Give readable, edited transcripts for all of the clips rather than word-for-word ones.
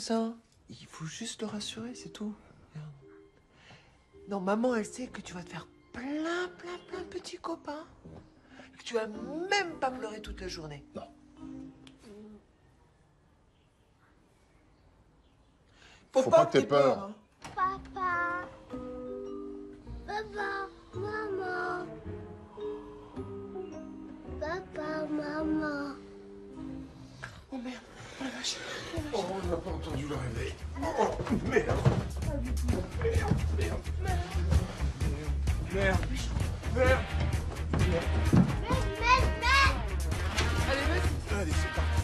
poussin. Il faut juste le rassurer, c'est tout. Regarde. Non, maman, elle sait que tu vas te faire plein de petits copains. Que tu vas même pas pleurer toute la journée. Non. Faut pas que t'aies peur. Hein. Papa. Papa, maman. Papa, maman. Oh merde. Oh la vache. Oh, on n'a pas entendu le réveil. Oh, merde. Merde. Allez, vas-y. Allez, c'est parti.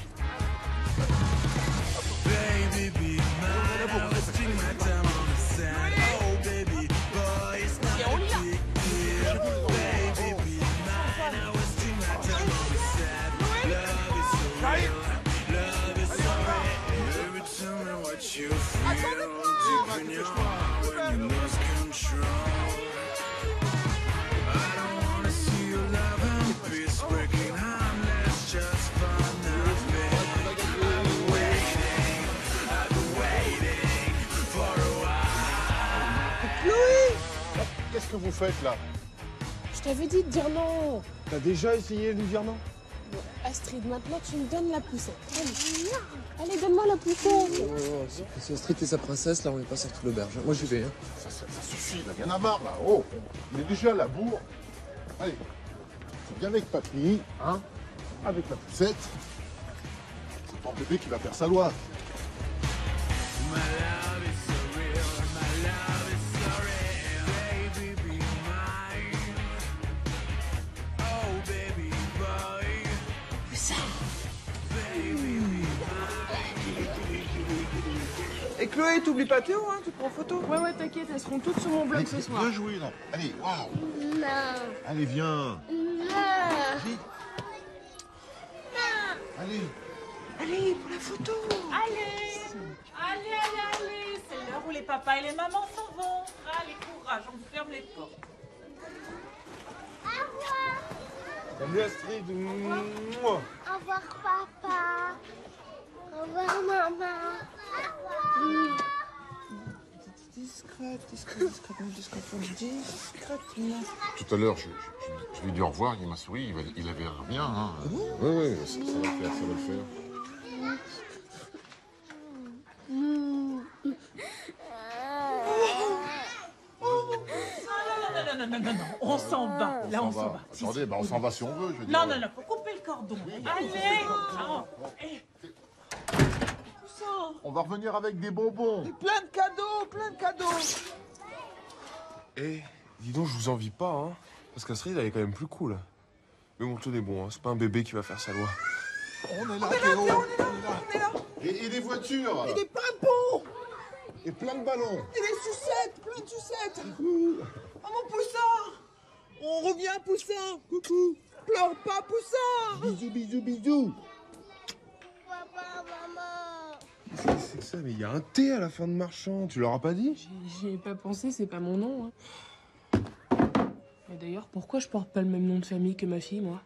Qu'est-ce que vous faites là? Je t'avais dit de dire non. T'as déjà essayé de lui dire non? Bon, Astrid, maintenant tu me donnes la poussette. Allez, allez donne-moi la poussette. Si Astrid est sa princesse, là, on est pas sorti de l'auberge. Moi, j'y vais. Hein. Ça suffit, là, y'en a marre là. Oh, il est déjà à la bourre. Allez, viens avec papy, hein, avec la poussette. C'est ton bébé qui va faire sa loi. Et Chloé, t'oublies pas Théo, hein, tu te prends en photo. Ouais, t'inquiète, elles seront toutes sur mon blog ce soir. Bien joué là. Allez, waouh. Non. Allez, viens. Non. Vite. Allez. Allez, pour la photo. Allez, c'est l'heure où les papas et les mamans s'en vont. Allez, courage, on ferme les portes. Au revoir. Salut Astrid. Mouah. Au revoir, papa. Au revoir, maman. Au revoir. Discrètement. Tout à l'heure, je lui ai dit au revoir, il m'a souri, il avait l'air bien. Hein. Oui, ça va le faire, ça va le faire. Non, on s'en va. Là, on s'en va. Attendez, on s'en va si on veut, je veux Non, dire. faut couper le cordon. Allez. On va revenir avec des bonbons. Plein de cadeaux. Eh, dis donc, je vous envie pas, hein. Parce qu'Astrid, elle est quand même plus cool. Mais bon, tout est bon, hein. C'est pas un bébé qui va faire sa loi. On est là, Théo. On est là. Et des voitures. Et des pimpons. Et plein de ballons. Et des sucettes, plein de sucettes. Oh mon poussin. On revient, poussin. Coucou. Pleure pas, poussin. Bisous. Papa, maman. Qu'est-ce que c'est que ça? Mais il y a un T à la fin de marchand. Tu leur as pas dit? J'y ai pas pensé, c'est pas mon nom. Hein. Et d'ailleurs, pourquoi je porte pas le même nom de famille que ma fille, moi?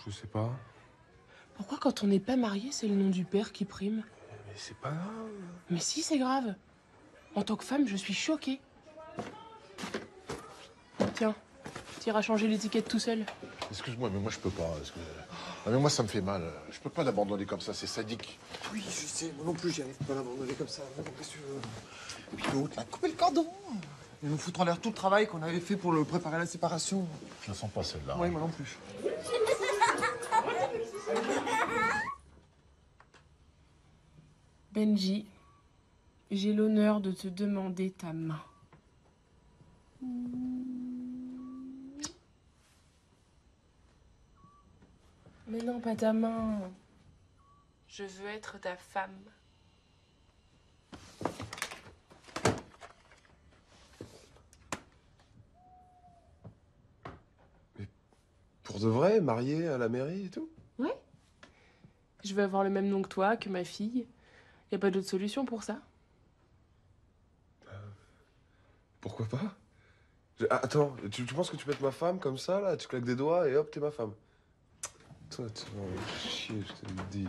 Je sais pas. Pourquoi quand on n'est pas marié, c'est le nom du père qui prime? Mais c'est pas grave. Mais si, c'est grave. En tant que femme, je suis choquée. Tiens, t'iras changer l'étiquette tout seul. Excuse-moi, mais moi je peux pas. Ah, mais moi ça me fait mal. Je peux pas l'abandonner comme ça, c'est sadique. Oui, je sais, moi non plus, j'y arrive pas à l'abandonner comme ça. Qu'est-ce que tu veux? Et puis l'autre, là, couper le cordon. Ils nous foutent en l'air tout le travail qu'on avait fait pour le préparer à la séparation. Je la sens pas celle-là. Oui, moi non plus. Benji, j'ai l'honneur de te demander ta main. Mais non, pas ta main. Je veux être ta femme. Pour de vrai, mariée à la mairie et tout? Ouais. Je veux avoir le même nom que toi, que ma fille. Y a pas d'autre solution pour ça? Pourquoi pas? Attends, tu penses que tu peux être ma femme comme ça, là? Tu claques des doigts et hop, t'es ma femme. Toi, tu vas chier, je te le dis.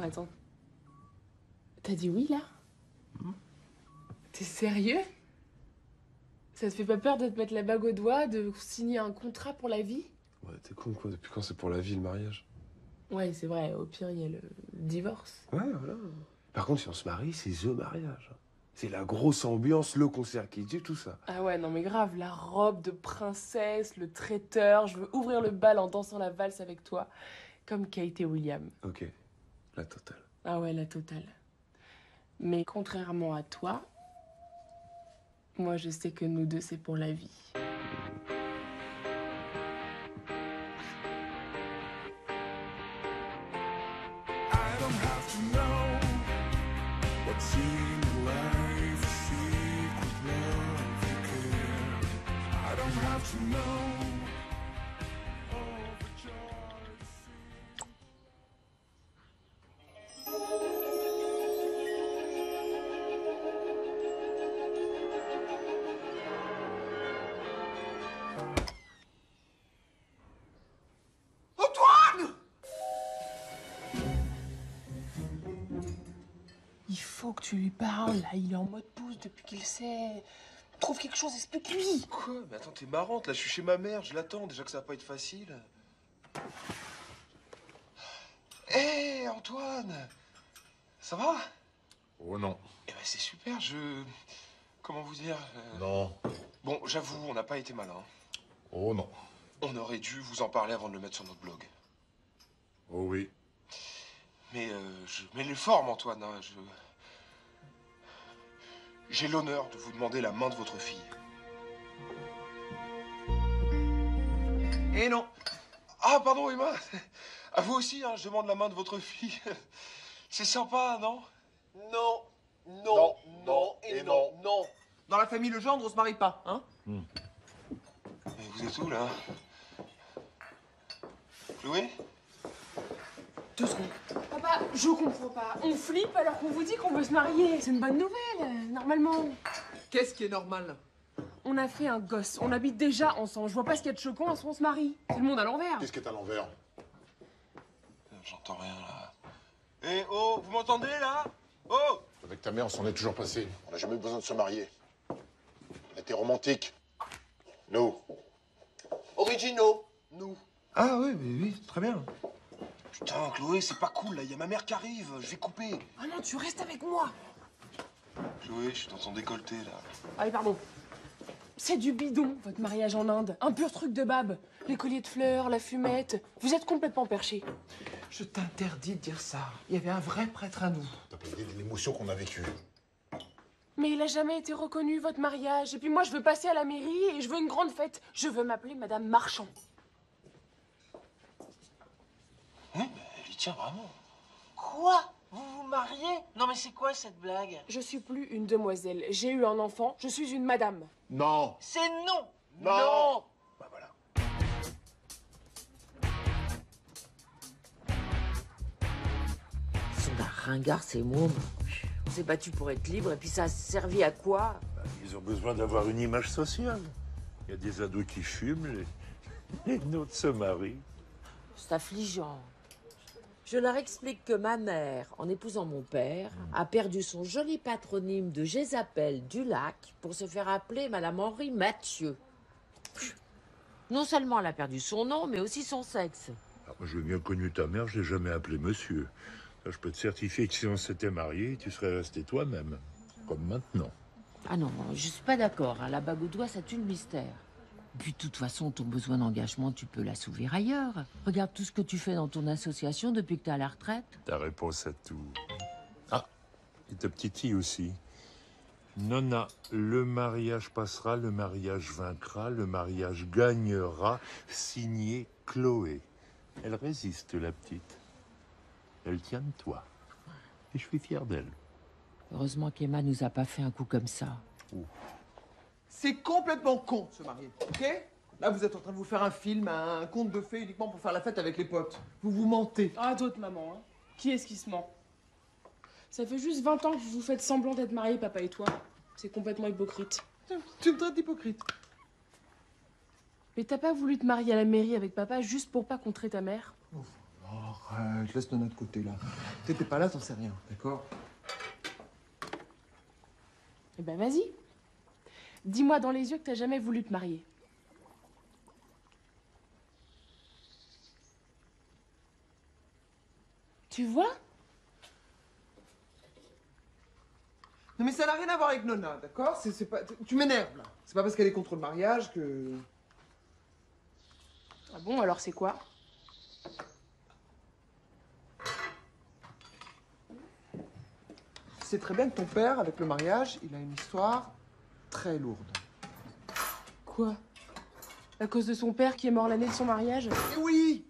Attends. T'as dit oui, là? T'es sérieux? Ça te fait pas peur de te mettre la bague au doigt, de signer un contrat pour la vie? Ouais, t'es con quoi, depuis quand c'est pour la vie le mariage? Ouais, c'est vrai, au pire, il y a le divorce. Ouais, voilà. Par contre, si on se marie, c'est the mariage. C'est la grosse ambiance, le concert qui dit tout ça. Ah ouais, non mais grave, la robe de princesse, le traiteur, je veux ouvrir le bal en dansant la valse avec toi, comme Kate et William. Ok, la totale. Ah ouais, la totale. Mais contrairement à toi, moi je sais que nous deux c'est pour la vie. Antoine! Il faut que tu lui parles, là. Il est en mode pouce depuis qu'il sait. Trouve quelque chose, explique-lui. Quoi? Mais attends, t'es marrante, là, je suis chez ma mère, je l'attends, déjà que ça va pas être facile. Hé, Antoine! Ça va? Oh non. Eh ben, c'est super, Comment vous dire Non. Bon, j'avoue, on n'a pas été malin. Oh non. On aurait dû vous en parler avant de le mettre sur notre blog. Oh oui. Mais je mets les formes, Antoine. Hein, J'ai l'honneur de vous demander la main de votre fille. Eh non. Ah, pardon, Emma. À vous aussi, hein, je demande la main de votre fille. C'est sympa, non? Non, Non, non, non non et et non, non. Dans la famille Legendre, on se marie pas, hein? Mais vous êtes où, là? Chloé? 2 secondes. Papa, je comprends pas. On flippe alors qu'on vous dit qu'on veut se marier. C'est une bonne nouvelle, normalement. Qu'est-ce qui est normal? On a fait un gosse, on habite déjà ensemble. Je vois pas ce qu'il y a de choquant à ce qu'on se marie. C'est le monde à l'envers. Qu'est-ce qui est à l'envers? J'entends rien, là. Eh, oh, vous m'entendez, là? Oh! Avec ta mère, on s'en est toujours passé. On n'a jamais besoin de se marier. On était romantique. Nous. Originaux, nous. Ah oui, oui, très bien. Putain, Chloé, c'est pas cool, là. Il y a ma mère qui arrive. Je vais couper. Ah non, tu restes avec moi. Chloé, je suis dans ton décolleté, là. Allez, pardon. C'est du bidon, votre mariage en Inde. Un pur truc de bab. Les colliers de fleurs, la fumette. Vous êtes complètement perchés. Je t'interdis de dire ça. Il y avait un vrai prêtre à nous. T'as pas idée de l'émotion qu'on a vécue. Mais il a jamais été reconnu, votre mariage. Et puis moi, je veux passer à la mairie et je veux une grande fête. Je veux m'appeler Madame Marchand. Oui, mais elle y tient vraiment. Quoi? Vous vous mariez? Non mais c'est quoi cette blague? Je suis plus une demoiselle. J'ai eu un enfant. Je suis une madame. Non. C'est non! Non. Bah voilà. Ils sont d'un ringard ces mômes. On s'est battu pour être libre et puis ça a servi à quoi? Ils ont besoin d'avoir une image sociale. Il y a des ados qui fument, les nôtres se marient. C'est affligeant. Je leur explique que ma mère, en épousant mon père, a perdu son joli patronyme de Jézabel du Lac pour se faire appeler Madame Henri Mathieu. Non seulement elle a perdu son nom, mais aussi son sexe. Ah, moi, j'ai bien connu ta mère, je l'ai jamais appelée monsieur. Ça, je peux te certifier que si on s'était mariés, tu serais resté toi-même, comme maintenant. Ah non, je suis pas d'accord. Hein. La bague au doigt, ça tue le mystère. Puis de toute façon, ton besoin d'engagement, tu peux l'assouvir ailleurs. Regarde tout ce que tu fais dans ton association depuis que t'es à la retraite. Ta réponse à tout. Ah, et ta petite fille aussi. Nona, le mariage passera, le mariage vaincra, le mariage gagnera, signé Chloé. Elle résiste, la petite. Elle tient de toi. Et je suis fier d'elle. Heureusement qu'Emma nous a pas fait un coup comme ça. C'est complètement con de se marier, ok? Là, vous êtes en train de vous faire un film, un conte de fées uniquement pour faire la fête avec les potes. Vous vous mentez. Ah, d'autres, maman. Hein. Qui est-ce qui se ment? Ça fait juste 20 ans que vous vous faites semblant d'être mariés, papa et toi. C'est complètement hypocrite. Tu me traites d'hypocrite. Mais t'as pas voulu te marier à la mairie avec papa juste pour pas contrer ta mère? Arrête, laisse de notre côté, là. T'étais pas là, t'en sais rien, d'accord? Eh ben vas-y. Dis-moi dans les yeux que t'as jamais voulu te marier. Tu vois? Non mais ça n'a rien à voir avec Nona, d'accord? C'est pas... Tu m'énerves là. C'est pas parce qu'elle est contre le mariage que... Ah bon, alors c'est quoi? Tu sais très bien que ton père, avec le mariage, il a une histoire très lourde. Quoi? À cause de son père qui est mort l'année de son mariage? Et oui!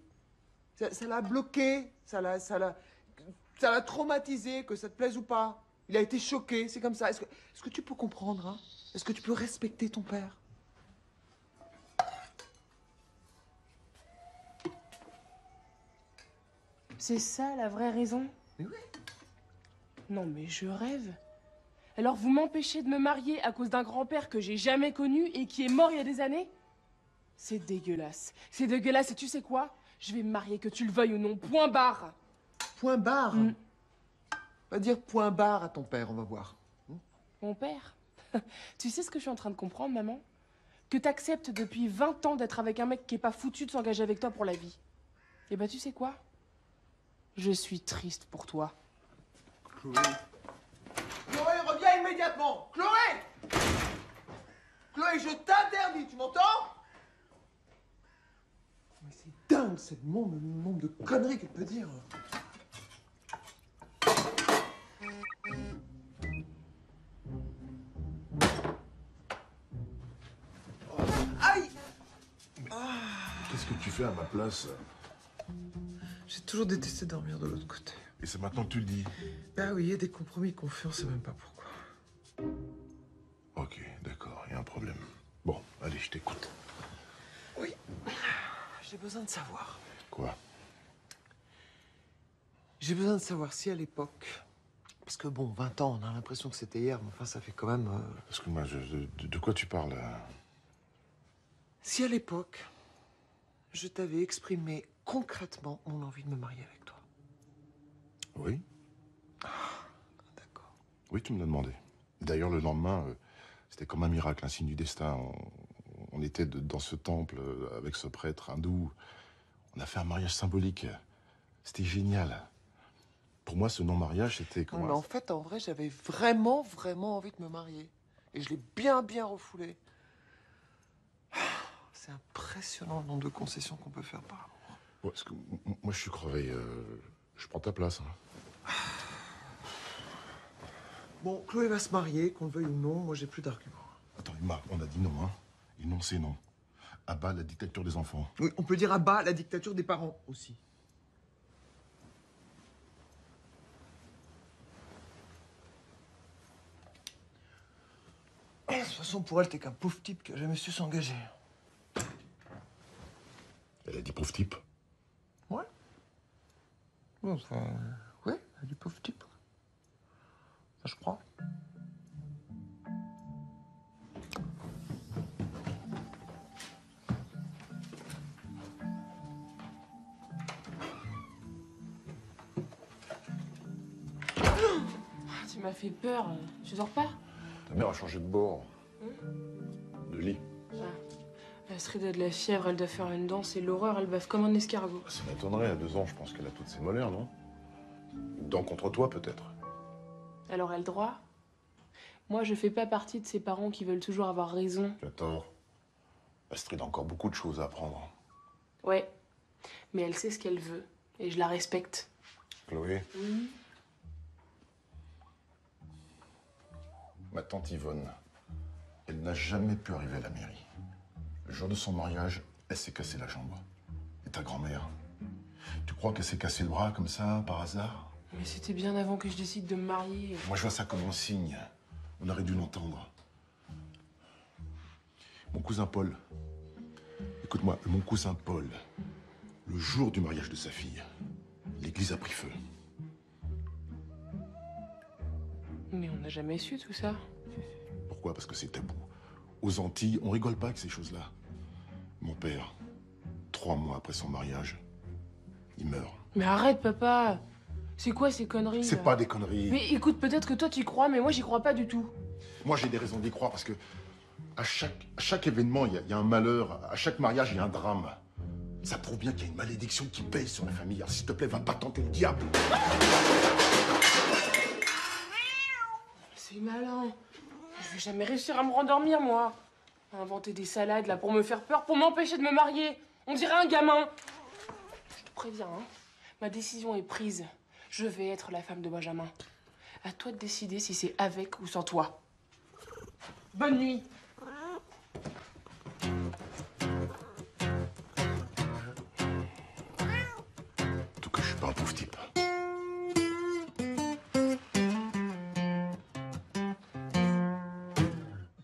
Ça l'a bloqué, ça l'a traumatisé, que ça te plaise ou pas. Il a été choqué, c'est comme ça. Est-ce que tu peux comprendre, hein? Est-ce que tu peux respecter ton père? C'est ça la vraie raison? Mais oui. Non mais je rêve. Alors vous m'empêchez de me marier à cause d'un grand-père que j'ai jamais connu et qui est mort il y a des années? C'est dégueulasse. C'est dégueulasse et tu sais quoi? Je vais me marier que tu le veuilles ou non. Point barre. Point barre? Va dire point barre à ton père, on va voir. Mon père? Tu sais ce que je suis en train de comprendre, maman? Que t'acceptes depuis 20 ans d'être avec un mec qui est pas foutu de s'engager avec toi pour la vie. Et bah tu sais quoi? Je suis triste pour toi. Chloé. Chloé, reviens immédiatement! Chloé! Chloé, je t'interdis, tu m'entends? Mais c'est dingue, le nombre de conneries qu'elle peut dire. Aïe! Qu'est-ce que tu fais à ma place? J'ai toujours détesté dormir de l'autre côté. Et c'est maintenant que tu le dis. Ben oui, il y a des compromis qu'on fait, on sait même pas pourquoi. Ok, d'accord, il y a un problème. Bon, allez, je t'écoute. Oui, j'ai besoin de savoir. Quoi? J'ai besoin de savoir si à l'époque... Parce que bon, 20 ans, on a l'impression que c'était hier, mais enfin, ça fait quand même... Parce que moi, de quoi tu parles là? Si à l'époque, je t'avais exprimé concrètement mon envie de me marier avec toi. Oui? D'accord. Oui, tu me l'as demandé. D'ailleurs, le lendemain, c'était comme un miracle, un signe du destin. On était dans ce temple avec ce prêtre hindou. On a fait un mariage symbolique. C'était génial. Pour moi, ce non-mariage, c'était Non, comment? mais en fait, en vrai, j'avais vraiment, vraiment envie de me marier. Et je l'ai bien, bien refoulé. C'est impressionnant le nombre de concessions qu'on peut faire par amour. Ouais, parce que moi, je suis crevé. Je prends ta place. Hein. Bon, Chloé va se marier, qu'on le veuille ou non, moi j'ai plus d'arguments. Attends, Emma, on a dit non, hein? Et non, c'est non. À bas la dictature des enfants. Oui, on peut dire à bas la dictature des parents aussi. De toute façon, pour elle, t'es qu'un pauvre type qui a jamais su s'engager. Elle a dit pauvre type. Ouais. Enfin, ouais, elle a dit pauvre type. Ça, je crois. Tu m'as fait peur. Tu dors pas? Ta mère a changé de bord. De lit. Astrid a de la fièvre, elle doit faire une danse et l'horreur, elle baffe comme un escargot. Ça m'étonnerait, à 2 ans, je pense qu'elle a toutes ses molaires, non? Une dent contre toi, peut-être. Elle aurait le droit. Moi, je fais pas partie de ces parents qui veulent toujours avoir raison. Tu as tort. Astrid a encore beaucoup de choses à apprendre. Ouais, mais elle sait ce qu'elle veut et je la respecte. Chloé. Ma tante Yvonne, elle n'a jamais pu arriver à la mairie. Le jour de son mariage, elle s'est cassé la jambe. Et ta grand-mère, tu crois qu'elle s'est cassé le bras comme ça, par hasard? Mais c'était bien avant que je décide de me marier. Moi, je vois ça comme un signe. On aurait dû l'entendre. Mon cousin Paul, écoute-moi, mon cousin Paul, le jour du mariage de sa fille, l'église a pris feu. Mais on n'a jamais su tout ça. Pourquoi? Parce que c'est tabou. Aux Antilles, on rigole pas avec ces choses-là. Mon père, 3 mois après son mariage, il meurt. Mais arrête, papa. C'est quoi ces conneries? C'est là pas des conneries. Mais écoute, peut-être que toi t'y crois, mais moi j'y crois pas du tout. Moi, j'ai des raisons d'y croire parce que à chaque événement, il y a un malheur. À chaque mariage, il y a un drame. Ça prouve bien qu'il y a une malédiction qui pèse sur la famille. Alors, s'il te plaît, va pas tenter le diable. C'est malin. Je vais jamais réussir à me rendormir, moi. À inventer des salades, là, pour me faire peur, pour m'empêcher de me marier. On dirait un gamin. Je te préviens, hein. Ma décision est prise. Je vais être la femme de Benjamin. À toi de décider si c'est avec ou sans toi. Bonne nuit. En tout cas, je suis pas un pauvre type.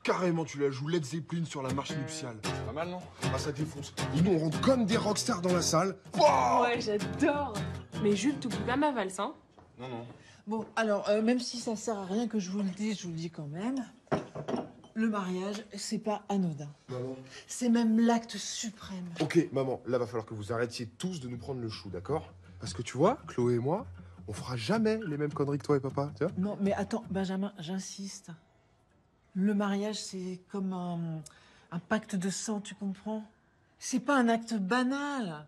Carrément, tu la joues Led Zeppelin sur la marche nuptiale. C'est pas mal, non? Ah, ça défonce. Dis nous, on rentre comme des rockstars dans la salle. Wow. Ouais, j'adore. Mais Jules, t'oublies pas ma valse, hein? Non, non. Bon, alors, même si ça sert à rien que je vous le dise, je vous le dis quand même. Le mariage, c'est pas anodin. Maman. C'est même l'acte suprême. Ok, maman, là, va falloir que vous arrêtiez tous de nous prendre le chou, d'accord? Parce que tu vois, Chloé et moi, on fera jamais les mêmes conneries que toi et papa, tu vois? Non, mais attends, Benjamin, j'insiste. Le mariage, c'est comme un pacte de sang, tu comprends? C'est pas un acte banal.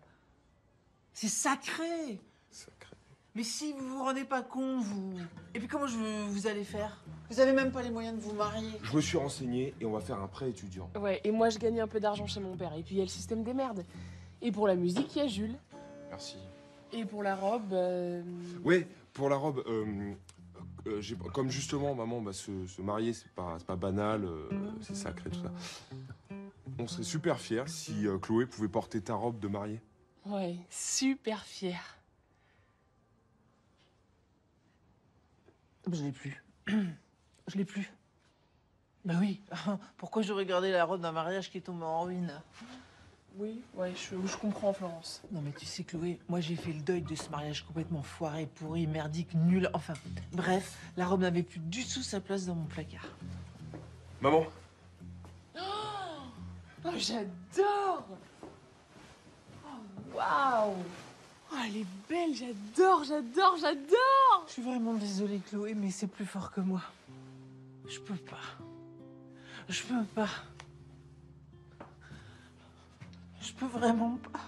C'est sacré. Sacré. Mais si vous vous rendez pas compte, vous... Et puis comment vous allez faire? Vous avez même pas les moyens de vous marier. Je me suis renseigné et on va faire un prêt étudiant. Ouais, et moi, je gagnais un peu d'argent chez mon père. Et puis, il y a le système des merdes. Et pour la musique, il y a Jules. Merci. Et pour la robe, Ouais, pour la robe, comme justement, maman, bah, se marier, c'est pas banal, c'est sacré, tout ça. On serait super fiers si Chloé pouvait porter ta robe de mariée. ouais, super fière. Je l'ai plus. Je l'ai plus. Bah oui. Pourquoi j'aurais gardé la robe d'un mariage qui est tombé en ruine? Oui, ouais, je comprends, Florence. Non mais tu sais, Chloé, moi j'ai fait le deuil de ce mariage complètement foiré, pourri, merdique, nul. Enfin, bref, la robe n'avait plus du tout sa place dans mon placard. Maman. Oh, j'adore! Oh, waouh! Oh, elle est belle, j'adore! Je suis vraiment désolée, Chloé, mais c'est plus fort que moi. Je peux pas. Je peux pas. Je peux vraiment pas.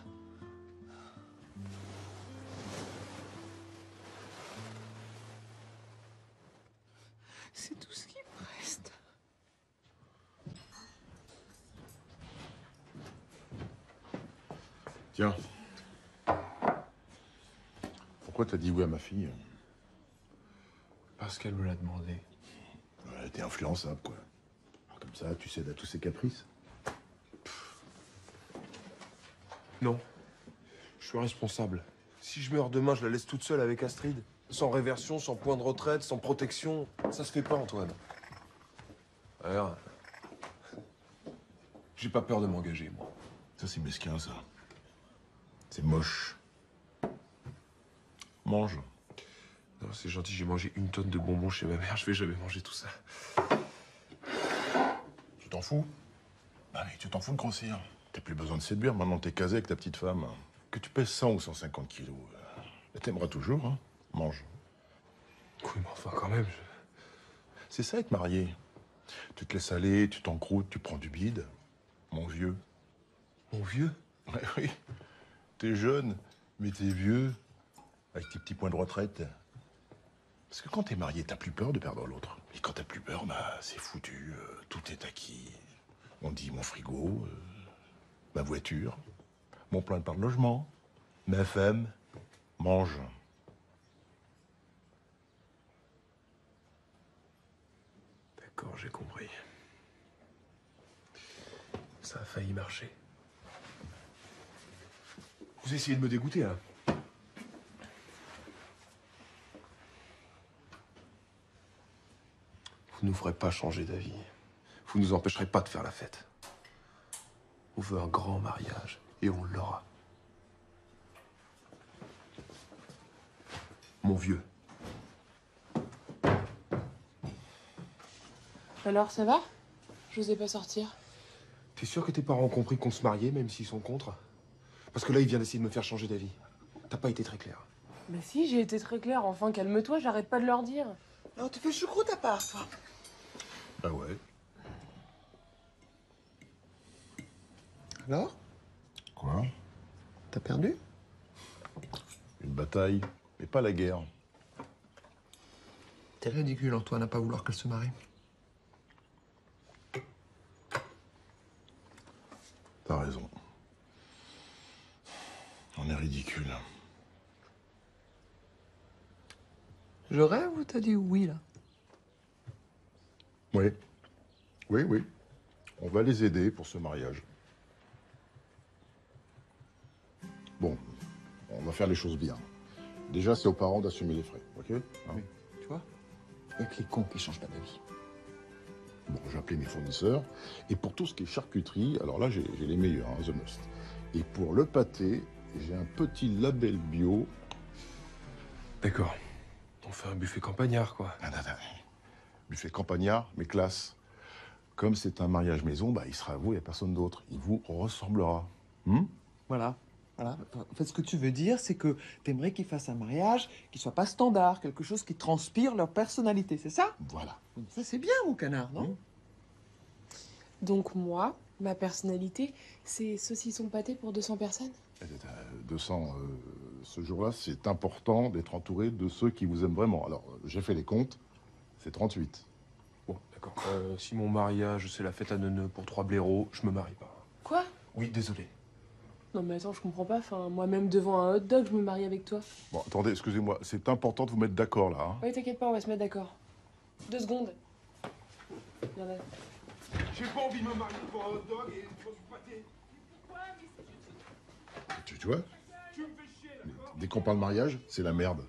C'est tout ce qui me reste. Tiens. Pourquoi t'as dit oui à ma fille? Parce qu'elle me l'a demandé. Elle était influençable, quoi. Alors, comme ça, tu cèdes à tous ses caprices. Non. Je suis responsable. Si je meurs demain, je la laisse toute seule avec Astrid. Sans réversion, sans point de retraite, sans protection. Ça se fait pas, Antoine. Alors, j'ai pas peur de m'engager, moi. Ça, c'est mesquin, ça. C'est moche. Mange. Non, c'est gentil, j'ai mangé 1 tonne de bonbons chez ma mère. Je vais jamais manger tout ça. Tu t'en fous? Allez, tu t'en fous de grossir. T'as plus besoin de séduire, maintenant t'es casé avec ta petite femme. Que tu pèses 100 ou 150 kilos, elle t'aimera toujours, hein. Mange. Oui, mais enfin, quand même, C'est ça, être marié. Tu te laisses aller, tu t'encroutes, tu prends du bide. Mon vieux. Mon vieux? Ouais, oui. T'es jeune, mais t'es vieux, avec tes petits points de retraite. Parce que quand t'es marié, t'as plus peur de perdre l'autre. Et quand t'as plus peur, bah, c'est foutu, tout est acquis. On dit mon frigo, ma voiture, mon plan de logement, ma femme, mange. D'accord, j'ai compris. Ça a failli marcher. Vous essayez de me dégoûter, là. Vous ne nous ferez pas changer d'avis. Vous ne nous empêcherez pas de faire la fête. On veut un grand mariage, et on l'aura. Mon vieux. Alors, ça va? Je n'osais pas sortir. T'es sûr que tes parents ont compris qu'on se mariait, même s'ils sont contre? Parce que là, il vient d'essayer de me faire changer d'avis. T'as pas été très clair. Bah si, j'ai été très claire. Enfin, calme-toi, j'arrête pas de leur dire. Alors tu fais choucroute à part, toi. Bah ouais. Alors? Quoi? T'as perdu? Une bataille, mais pas la guerre. T'es ridicule, Antoine, à pas vouloir qu'elle se marie. T'as raison. On est ridicule. Je rêve ou t'as dit oui, là? Oui. Oui, oui. On va les aider pour ce mariage. Bon, on va faire les choses bien. Déjà, c'est aux parents d'assumer les frais, ok? Hein? Oui. Tu vois? Il y a que les cons qui changent pas d'avis. Bon, j'ai appelé mes fournisseurs. Et pour tout ce qui est charcuterie, alors là, j'ai les meilleurs, hein, The Must. Et pour le pâté, j'ai un petit label bio. D'accord. On fait un buffet campagnard, quoi. Ah, non, non. Buffet campagnard, mais classe. Comme c'est un mariage maison, bah, il sera à vous, il n'y a personne d'autre. Il vous ressemblera. Voilà. Voilà. En fait, ce que tu veux dire, c'est que t'aimerais qu'ils fassent un mariage qui soit pas standard, quelque chose qui transpire leur personnalité, c'est ça? Voilà. Ça, c'est bien, mon canard, non? Donc moi, ma personnalité, c'est saucisson pâté pour 200 personnes? 200, ce jour-là, c'est important d'être entouré de ceux qui vous aiment vraiment. Alors, j'ai fait les comptes, c'est 38. Bon, d'accord. Si mon mariage, c'est la fête à neuneux pour 3 blaireaux, je me marie pas. Quoi? Oui, désolé. Non mais attends, je comprends pas. Enfin, moi-même devant un hot dog, je me marie avec toi. Bon, attendez, excusez-moi, c'est important de vous mettre d'accord, là. Hein. Oui, t'inquiète pas, on va se mettre d'accord. 2 secondes. Viens là. J'ai pas envie de me marier pour un hot dog et pour du pâté. Tu vois? Dès qu'on parle mariage, c'est la merde.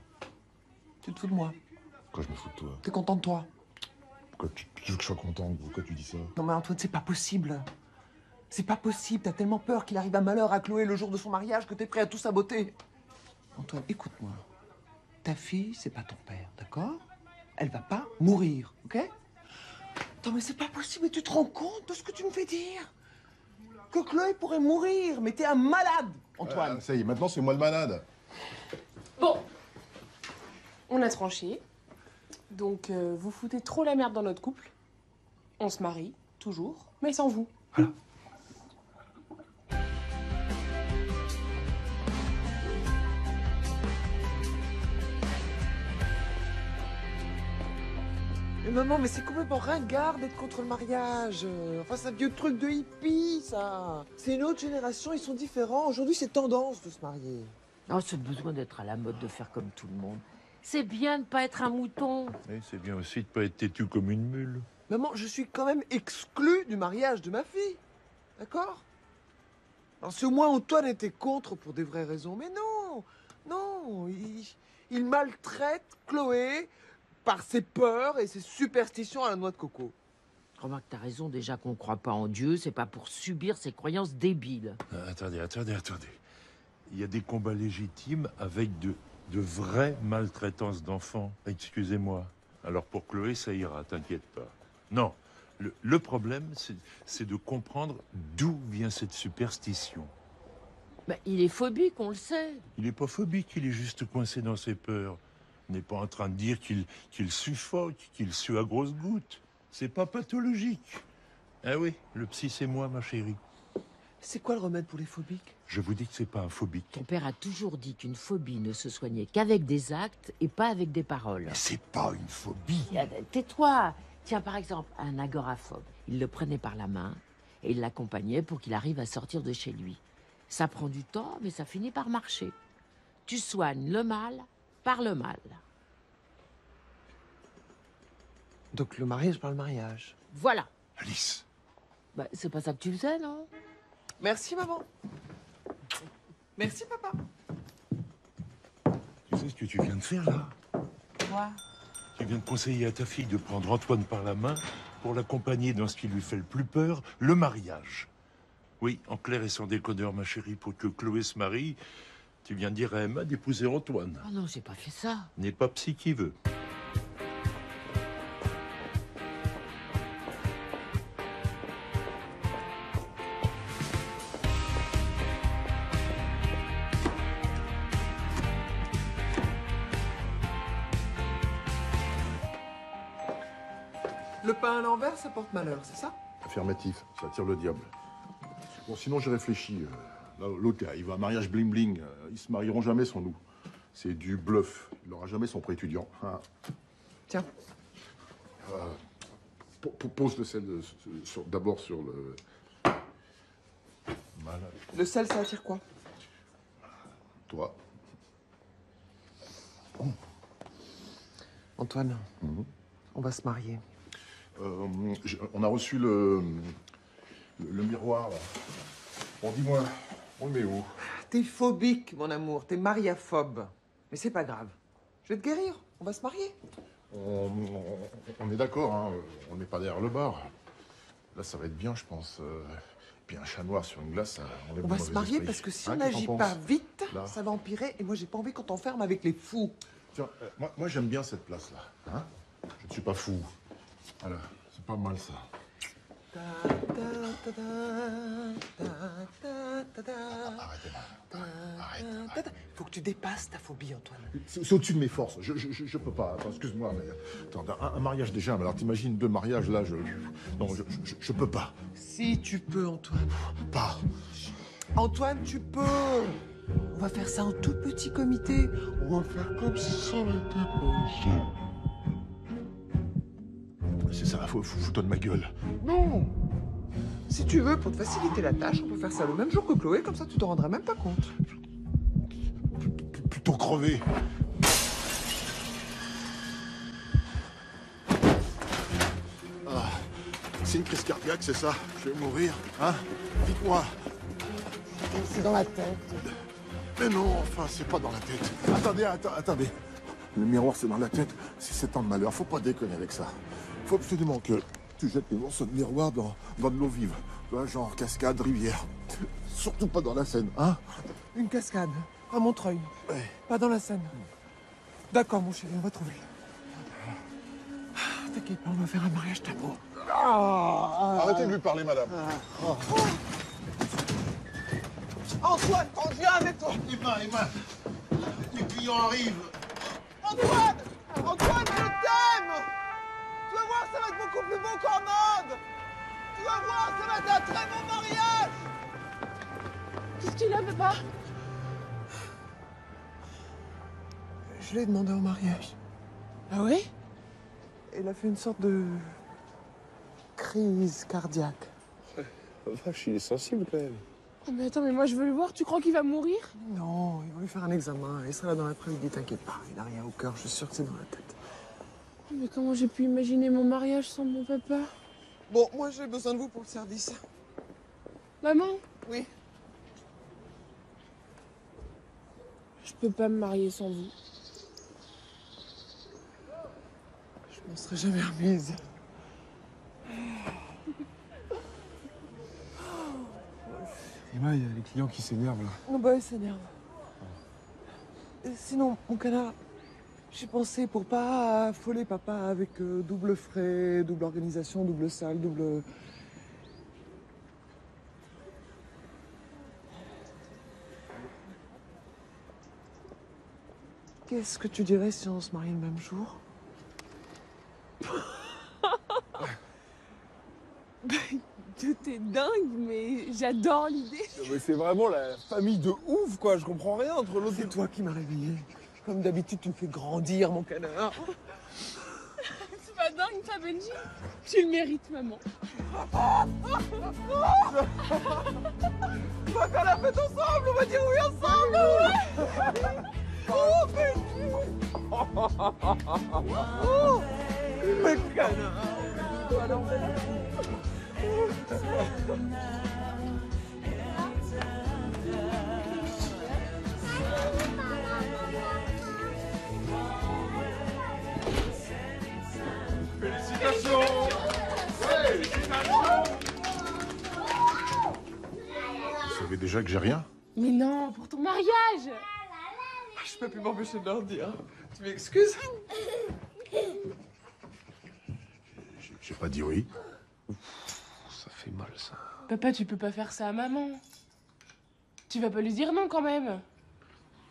Tu te fous de moi. Pourquoi je me fous de toi? T'es content de toi? Pourquoi tu veux que je sois content? Pourquoi tu dis ça? Non, mais Antoine, c'est pas possible. C'est pas possible. T'as tellement peur qu'il arrive un malheur à Chloé le jour de son mariage que t'es prêt à tout saboter. Antoine, écoute-moi. Ta fille, c'est pas ton père, d'accord? Elle va pas mourir, ok? Attends, mais c'est pas possible. Mais tu te rends compte de ce que tu me fais dire? Que Chloé pourrait mourir. Mais t'es un malade, Antoine. Ça y est, maintenant c'est moi le malade. Bon. On a tranché. Donc, vous foutez trop la merde dans notre couple. On se marie, toujours, mais sans vous. Voilà. Mais maman, mais c'est complètement ringard d'être contre le mariage. Enfin, c'est un vieux truc de hippie, ça. C'est une autre génération, ils sont différents. Aujourd'hui, c'est tendance de se marier. Non, c'est besoin d'être à la mode, de faire comme tout le monde. C'est bien de pas être un mouton. Et c'est bien aussi de pas être têtu comme une mule. Maman, je suis quand même exclu du mariage de ma fille. D'accord? Alors, si au moins Antoine était contre pour des vraies raisons. Mais non, non, il maltraite Chloé par ses peurs et ses superstitions à la noix de coco. Remarque, t'as raison, déjà qu'on croit pas en Dieu, c'est pas pour subir ses croyances débiles. Attendez. Il y a des combats légitimes avec de vraies maltraitances d'enfants. Excusez-moi. Alors pour Chloé, ça ira, t'inquiète pas. Non, le problème, c'est de comprendre d'où vient cette superstition. Bah, il est phobique, on le sait. Il n'est pas phobique, il est juste coincé dans ses peurs. Il n'est pas en train de dire qu'il suffoque, qu'il sue à grosses gouttes. C'est pas pathologique. Ah oui, le psy, c'est moi, ma chérie. C'est quoi le remède pour les phobiques? Je vous dis que c'est pas un phobique. Ton père a toujours dit qu'une phobie ne se soignait qu'avec des actes et pas avec des paroles. Mais c'est pas une phobie. Tais-toi. Tiens, par exemple, un agoraphobe. Il le prenait par la main et il l'accompagnait pour qu'il arrive à sortir de chez lui. Ça prend du temps, mais ça finit par marcher. Tu soignes le mal par le mal. Donc le mariage par le mariage. Voilà. Alice. Bah, c'est pas ça que tu le sais, non? Merci, maman. Merci, papa. Tu sais ce que tu viens de faire, là? Quoi? Tu viens de conseiller à ta fille de prendre Antoine par la main pour l'accompagner dans ce qui lui fait le plus peur, le mariage. Oui, en clair et sans décodeur, ma chérie, pour que Chloé se marie, tu viens de dire à Emma d'épouser Antoine. Oh non, j'ai pas fait ça. N'est pas psy qui veut. Le pain à l'envers, ça porte malheur, c'est ça? Affirmatif, ça attire le diable. Bon, sinon, j'ai réfléchi. Là, l'autre, il va à un mariage bling-bling. Ils se marieront jamais sans nous. C'est du bluff. Il n'aura jamais son prêt étudiant. Hein. Tiens. Pose le sel d'abord sur le... Voilà. Le sel, ça attire quoi? Toi. Antoine, on va se marier. On a reçu le miroir, là. Bon, dis-moi, on le met où? T'es phobique, mon amour. T'es mariaphobe. Mais c'est pas grave. Je vais te guérir. On va se marier. On est d'accord, hein. On n'est pas derrière le bar. Là, ça va être bien, je pense. Puis un chat noir sur une glace, ça enlève On le va se mauvais marier esprit. parce que si Hein, on qu'est-ce que n'agit t'en pas penses vite, Là. ça va empirer. Et moi, j'ai pas envie qu'on t'enferme avec les fous. Tiens, moi j'aime bien cette place-là. Hein, je ne suis pas fou. Voilà, c'est pas mal, ça. Arrête. Faut que tu dépasses ta phobie, Antoine. C'est au-dessus de mes forces. Je peux pas. Attends, excuse-moi, mais... Attends, un mariage déjà, mais alors t'imagines 2 mariages, là, Non, je peux pas. Si tu peux, Antoine. Pas. Antoine, tu peux. On va faire ça en tout petit comité. On va faire comme si ça n'était pas ça. C'est ça, fous-toi de ma gueule. Non. Si tu veux, pour te faciliter la tâche, on peut faire ça le même jour que Chloé, comme ça tu t'en rendras même pas compte. Plutôt crever. Ah, c'est une crise cardiaque, c'est ça? Je vais mourir, hein? Dites-moi. C'est dans la tête. Mais non, enfin, c'est pas dans la tête. Attendez. Le miroir, c'est dans la tête. C'est 7 ans de malheur. Faut pas déconner avec ça. Faut absolument que tu jettes les morceaux de miroir dans de l'eau vive. Tu vois, genre cascade, rivière. Surtout pas dans la Seine, hein? Une cascade, à Montreuil. Ouais. Pas dans la Seine. D'accord, mon chéri, on va trouver. T'inquiète pas, on va faire un mariage tabou. Arrêtez de lui parler, madame. Antoine, quand je viens avec toi. Emma, les clients arrivent. Antoine, je t'aime. Tu vas voir, ça va être beaucoup plus beau qu'en Inde. Tu vas voir, ça va être un très bon mariage. Qu'est-ce qu'il a, papa? Je l'ai demandé en mariage. Ah ouais? Il a fait une sorte de crise cardiaque. Vache, il est sensible quand même. Oh, mais attends, mais moi je veux le voir, tu crois qu'il va mourir? Non, ils vont lui faire un examen. Il sera là dans l'après-midi, t'inquiète pas. Il n'a rien au cœur, je suis sûre que c'est dans la tête. Mais comment j'ai pu imaginer mon mariage sans mon papa? Bon, moi j'ai besoin de vous pour le service. Maman? Oui. Je peux pas me marier sans vous. Je m'en serais jamais remise. Emma, il y a les clients qui s'énervent là. Oh bah, il s'énerve. Sinon, mon canard, j'ai pensé pour pas affoler papa avec double frais, double organisation, double salle, double... Qu'est-ce que tu dirais si on se mariait le même jour? T'es dingue, mais j'adore l'idée. Mais c'est vraiment la famille de ouf quoi, je comprends rien entre l'autre et C'est toi qui m'as réveillé. Comme d'habitude, tu me fais grandir, mon canard. C'est pas dingue, ça, Benji? Tu le mérites, maman. On va faire la fête ensemble, on va dire oui ensemble. Oh, Benji. Oh, le canard. Félicitations. Ouais, félicitations. Vous savez déjà que j'ai rien? Mais non, pour ton mariage. Je peux plus m'empêcher de leur dire. Tu m'excuses? J'ai pas dit oui. Ça fait mal ça. Papa, tu peux pas faire ça à maman. Tu vas pas lui dire non quand même.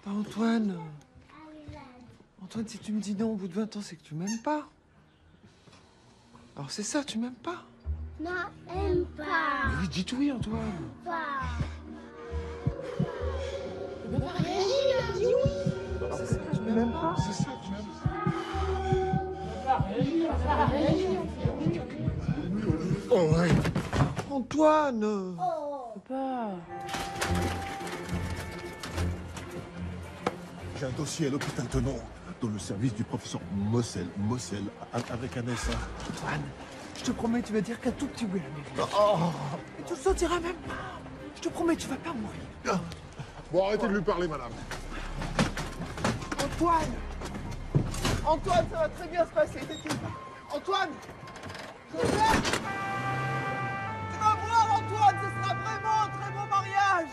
Bah, Antoine. Antoine, si tu me dis non au bout de 20 ans, c'est que tu m'aimes pas. Alors c'est ça, tu m'aimes pas? Non, aime pas. Oui, dites oui, Antoine. Pas. C'est ça, tu m'aimes pas? C'est ça, tu m'aimes pas? Oh, ouais. Antoine! Papa. J'ai un dossier à l'hôpital Tenon, dans le service du professeur Mossel, avec un S. Antoine, je te promets, tu vas dire qu'un tout petit oui à la mairie. Oh. Et tu le sentiras même pas. Je te promets, tu vas pas mourir. Bon, arrêtez de lui parler, madame. Antoine! Antoine, ça va très bien se passer, t'inquiète pas. Antoine! Joseph! Tu vas voir, Antoine, ce sera vraiment un très beau mariage!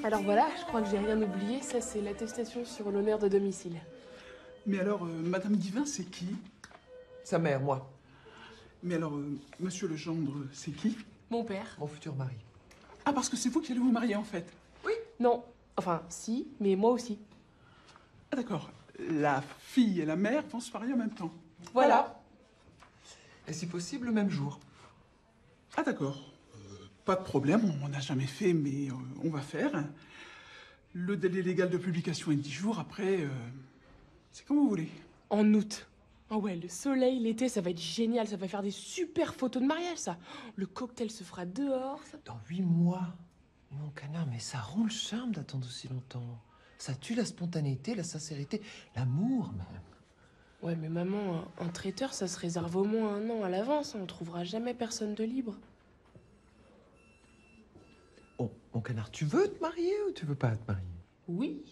Alors voilà, je crois que j'ai rien oublié. Ça, c'est l'attestation sur l'honneur de domicile. Mais alors, Madame Divin, c'est qui? Sa mère, moi, Mais alors, Monsieur le gendre, c'est qui? Mon père. mon futur mari. Ah, parce que c'est vous qui allez vous marier, en fait. Non. Enfin, si, mais moi aussi. Ah, d'accord. La fille et la mère vont se marier en même temps. Voilà. Et si possible, le même jour. Ah, d'accord. Pas de problème, on n'a jamais fait, mais on va faire. Le délai légal de publication est 10 jours, après, c'est comme vous voulez. En août. Oh ouais, le soleil, l'été, ça va être génial. Ça va faire des super photos de mariage, ça. Le cocktail se fera dehors. Dans 8 mois. Mon canard, mais ça rend le charme d'attendre aussi longtemps. Ça tue la spontanéité, la sincérité, l'amour même. Ouais, mais maman, un traiteur, ça se réserve au moins 1 an à l'avance. On trouvera jamais personne de libre. Oh, mon canard, tu veux te marier ou tu veux pas te marier? Oui.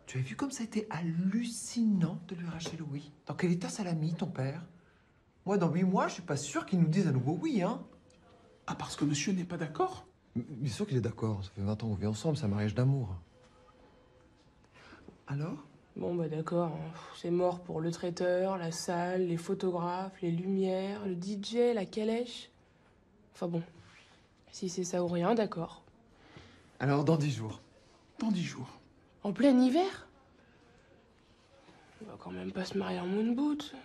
Tu as vu comme ça a été hallucinant de lui arracher le oui? Dans quel état ça l'a mis, ton père? Moi, dans 8 mois, je suis pas sûr qu'il nous dise à nouveau oui, hein? Ah, parce que monsieur n'est pas d'accord? Bien sûr qu'il est d'accord, ça fait 20 ans qu'on vit ensemble, c'est un mariage d'amour. Alors? Bon, bah d'accord. Hein. C'est mort pour le traiteur, la salle, les photographes, les lumières, le DJ, la calèche. Enfin bon, si c'est ça ou rien, d'accord. Alors, dans 10 jours. Dans 10 jours. En plein hiver? On va quand même pas se marier en moon boot.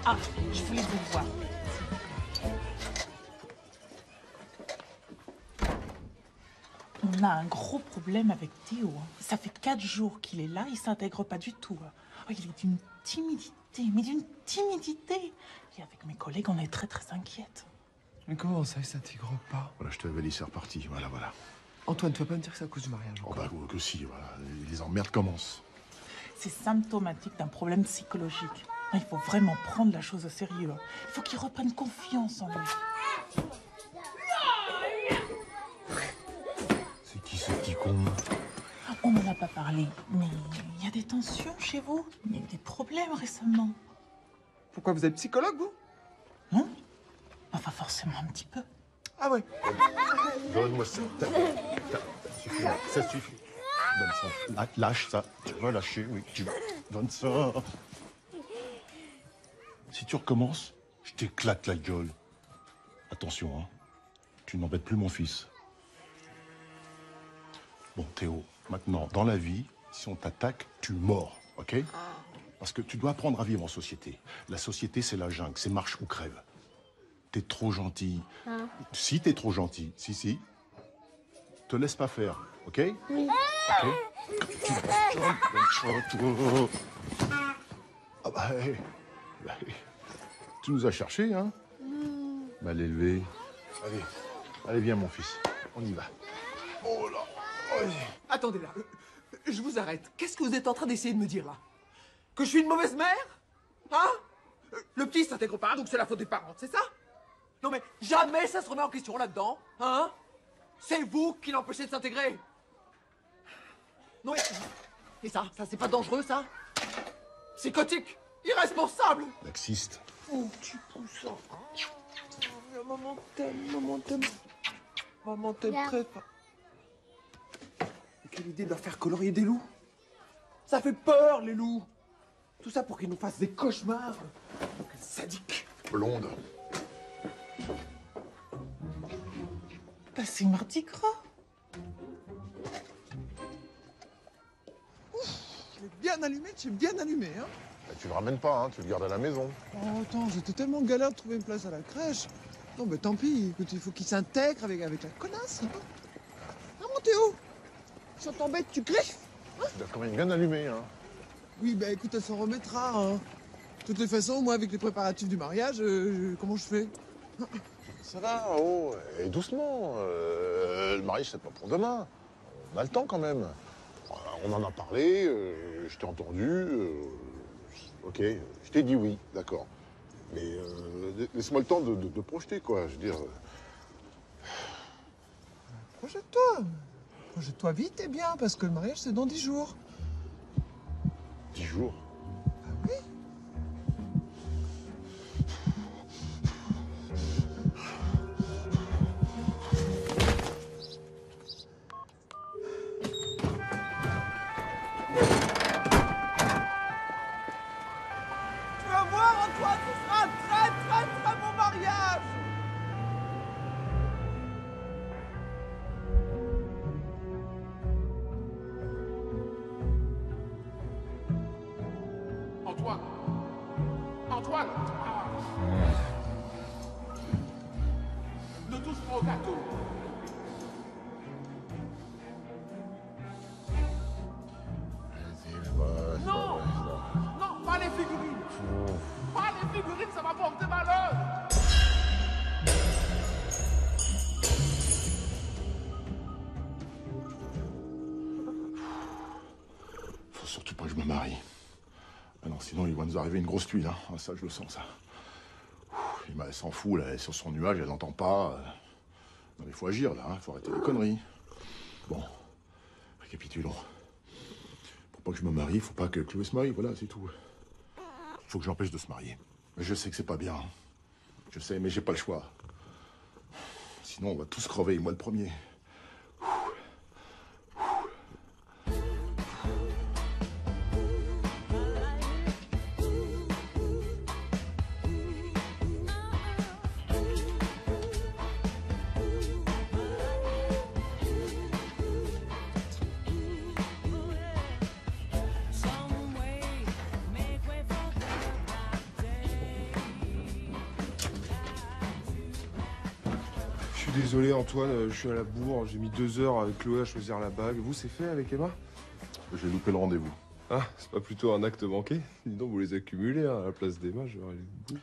Ah, je voulais vous voir. On a un gros problème avec Théo. Hein. Ça fait 4 jours qu'il est là, il s'intègre pas du tout. Hein. Oh, il est d'une timidité, mais d'une timidité. Et avec mes collègues, on est très très inquiètes. Mais comment ça, il s'intègre pas? Voilà, je te l'avais dit, c'est reparti. Voilà. Antoine, tu vas pas me dire que c'est à cause du mariage Oh, encore? bah, que si, voilà. Les emmerdes commencent. C'est symptomatique d'un problème psychologique. Il faut vraiment prendre la chose au sérieux. Il faut qu'il reprenne confiance en lui. C'est qui ce petit con? On n'en a pas parlé, mais il y a des tensions chez vous. Il y a eu des problèmes récemment. Pourquoi, vous êtes psychologue, vous? Non? Enfin, forcément un petit peu. Ah ouais. Donne-moi ça. Ça suffit, là. Ça suffit. Donne ça. Lâche ça. Tu vas lâcher, oui. Tu vas. Donne ça. Si tu recommences, je t'éclate la gueule. Attention, hein. Tu n'embêtes plus mon fils. Bon, Théo, maintenant, dans la vie, si on t'attaque, tu mords, ok? Parce que tu dois apprendre à vivre en société. La société, c'est la jungle, c'est marche ou crève. T'es trop gentil. Si t'es trop gentil, si. Te laisse pas faire, ok? Oui. Ok? Ah bah, tu nous as cherché, hein? Mal élevé. Allez, viens, mon fils. On y va. Oh là! Attendez là, je vous arrête. Qu'est-ce que vous êtes en train d'essayer de me dire là? Que je suis une mauvaise mère? Hein? Le petit s'intègre pas, donc c'est la faute des parents, c'est ça? Non mais jamais ça se remet en question là-dedans, hein? C'est vous qui l'empêchez de s'intégrer. Non, et ça c'est pas dangereux, ça? Psychotique, irresponsable. Laxiste. Oh, petit poussin. Maman t'aime, maman t'aime. Maman t'aime très fort. Quelle idée de leur faire colorier des loups. Ça fait peur, les loups. Tout ça pour qu'ils nous fassent des cauchemars. Quel sadique. Blonde. Bah, c'est Mardi Gras. Je l'ai bien allumé, tu es bien allumé, hein. Bah, tu le ramènes pas, hein, tu le gardes à la maison. Oh, attends, j'étais tellement galère de trouver une place à la crèche. Non, mais tant pis, écoute, il faut qu'il s'intègre avec la connasse. Hein. Ah, mon Théo, si on t'embête, tu griffes. Tu l'as quand même bien allumé, hein. Oui, bah écoute, elle s'en remettra. Hein. De toutes les façons, moi, avec les préparatifs du mariage, comment je fais? Ça va, oh, et doucement. Le mariage, c'est pas pour demain. On a le temps quand même. On en a parlé, je t'ai entendu. Ok, je t'ai dit oui, d'accord. Mais laisse-moi le temps de projeter, quoi. Je veux dire. Projette-toi. Projette-toi vite et bien, parce que le mariage, c'est dans 10 jours. 10 jours. Ah oui? Tu vas voir, Antoine, ce sera un très bon mariage. Antoine. Antoine. Ah. Ne touche pas au gâteau. Non. Non, pas les figurines. Pas les figurines, ça va porter malheur. Faut surtout pas que je me marie. Ah non, sinon il va nous arriver une grosse tuile, hein. Ah, ça, je le sens, ça. Elle s'en fout, là, elle est sur son nuage, elle n'entend pas. Non, mais il faut agir, là, hein. Faut arrêter les conneries. Bon, récapitulons. Pour pas que je me marie, faut pas que Chloé se marie, voilà, c'est tout. Faut que j'empêche de se marier. Mais je sais que c'est pas bien. Je sais, mais j'ai pas le choix. Sinon, on va tous crever, moi le premier. Je suis désolé, Antoine, je suis à la bourre. J'ai mis 2 heures avec Chloé à choisir la bague. Vous, c'est fait avec Emma? J'ai loupé le rendez-vous. Ah, c'est pas plutôt un acte manqué? Dis donc, vous les accumulez, hein, à la place d'Emma, j'aurais les bouts.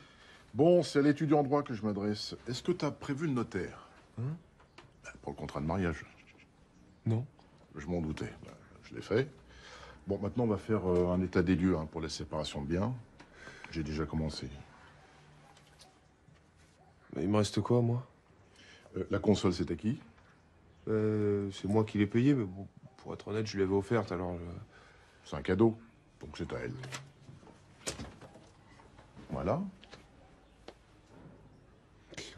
Bon, c'est à l'étudiant en droit que je m'adresse. Est-ce que t'as prévu le notaire? Hein? Pour le contrat de mariage. Non. Je m'en doutais. Je l'ai fait. Bon, maintenant, on va faire un état des lieux, hein, pour la séparation de biens. J'ai déjà commencé. Il me reste quoi, moi? La console, c'est à qui? C'est moi qui l'ai payée, mais bon, pour être honnête, je lui avais offerte, alors... C'est un cadeau, donc c'est à elle. Voilà.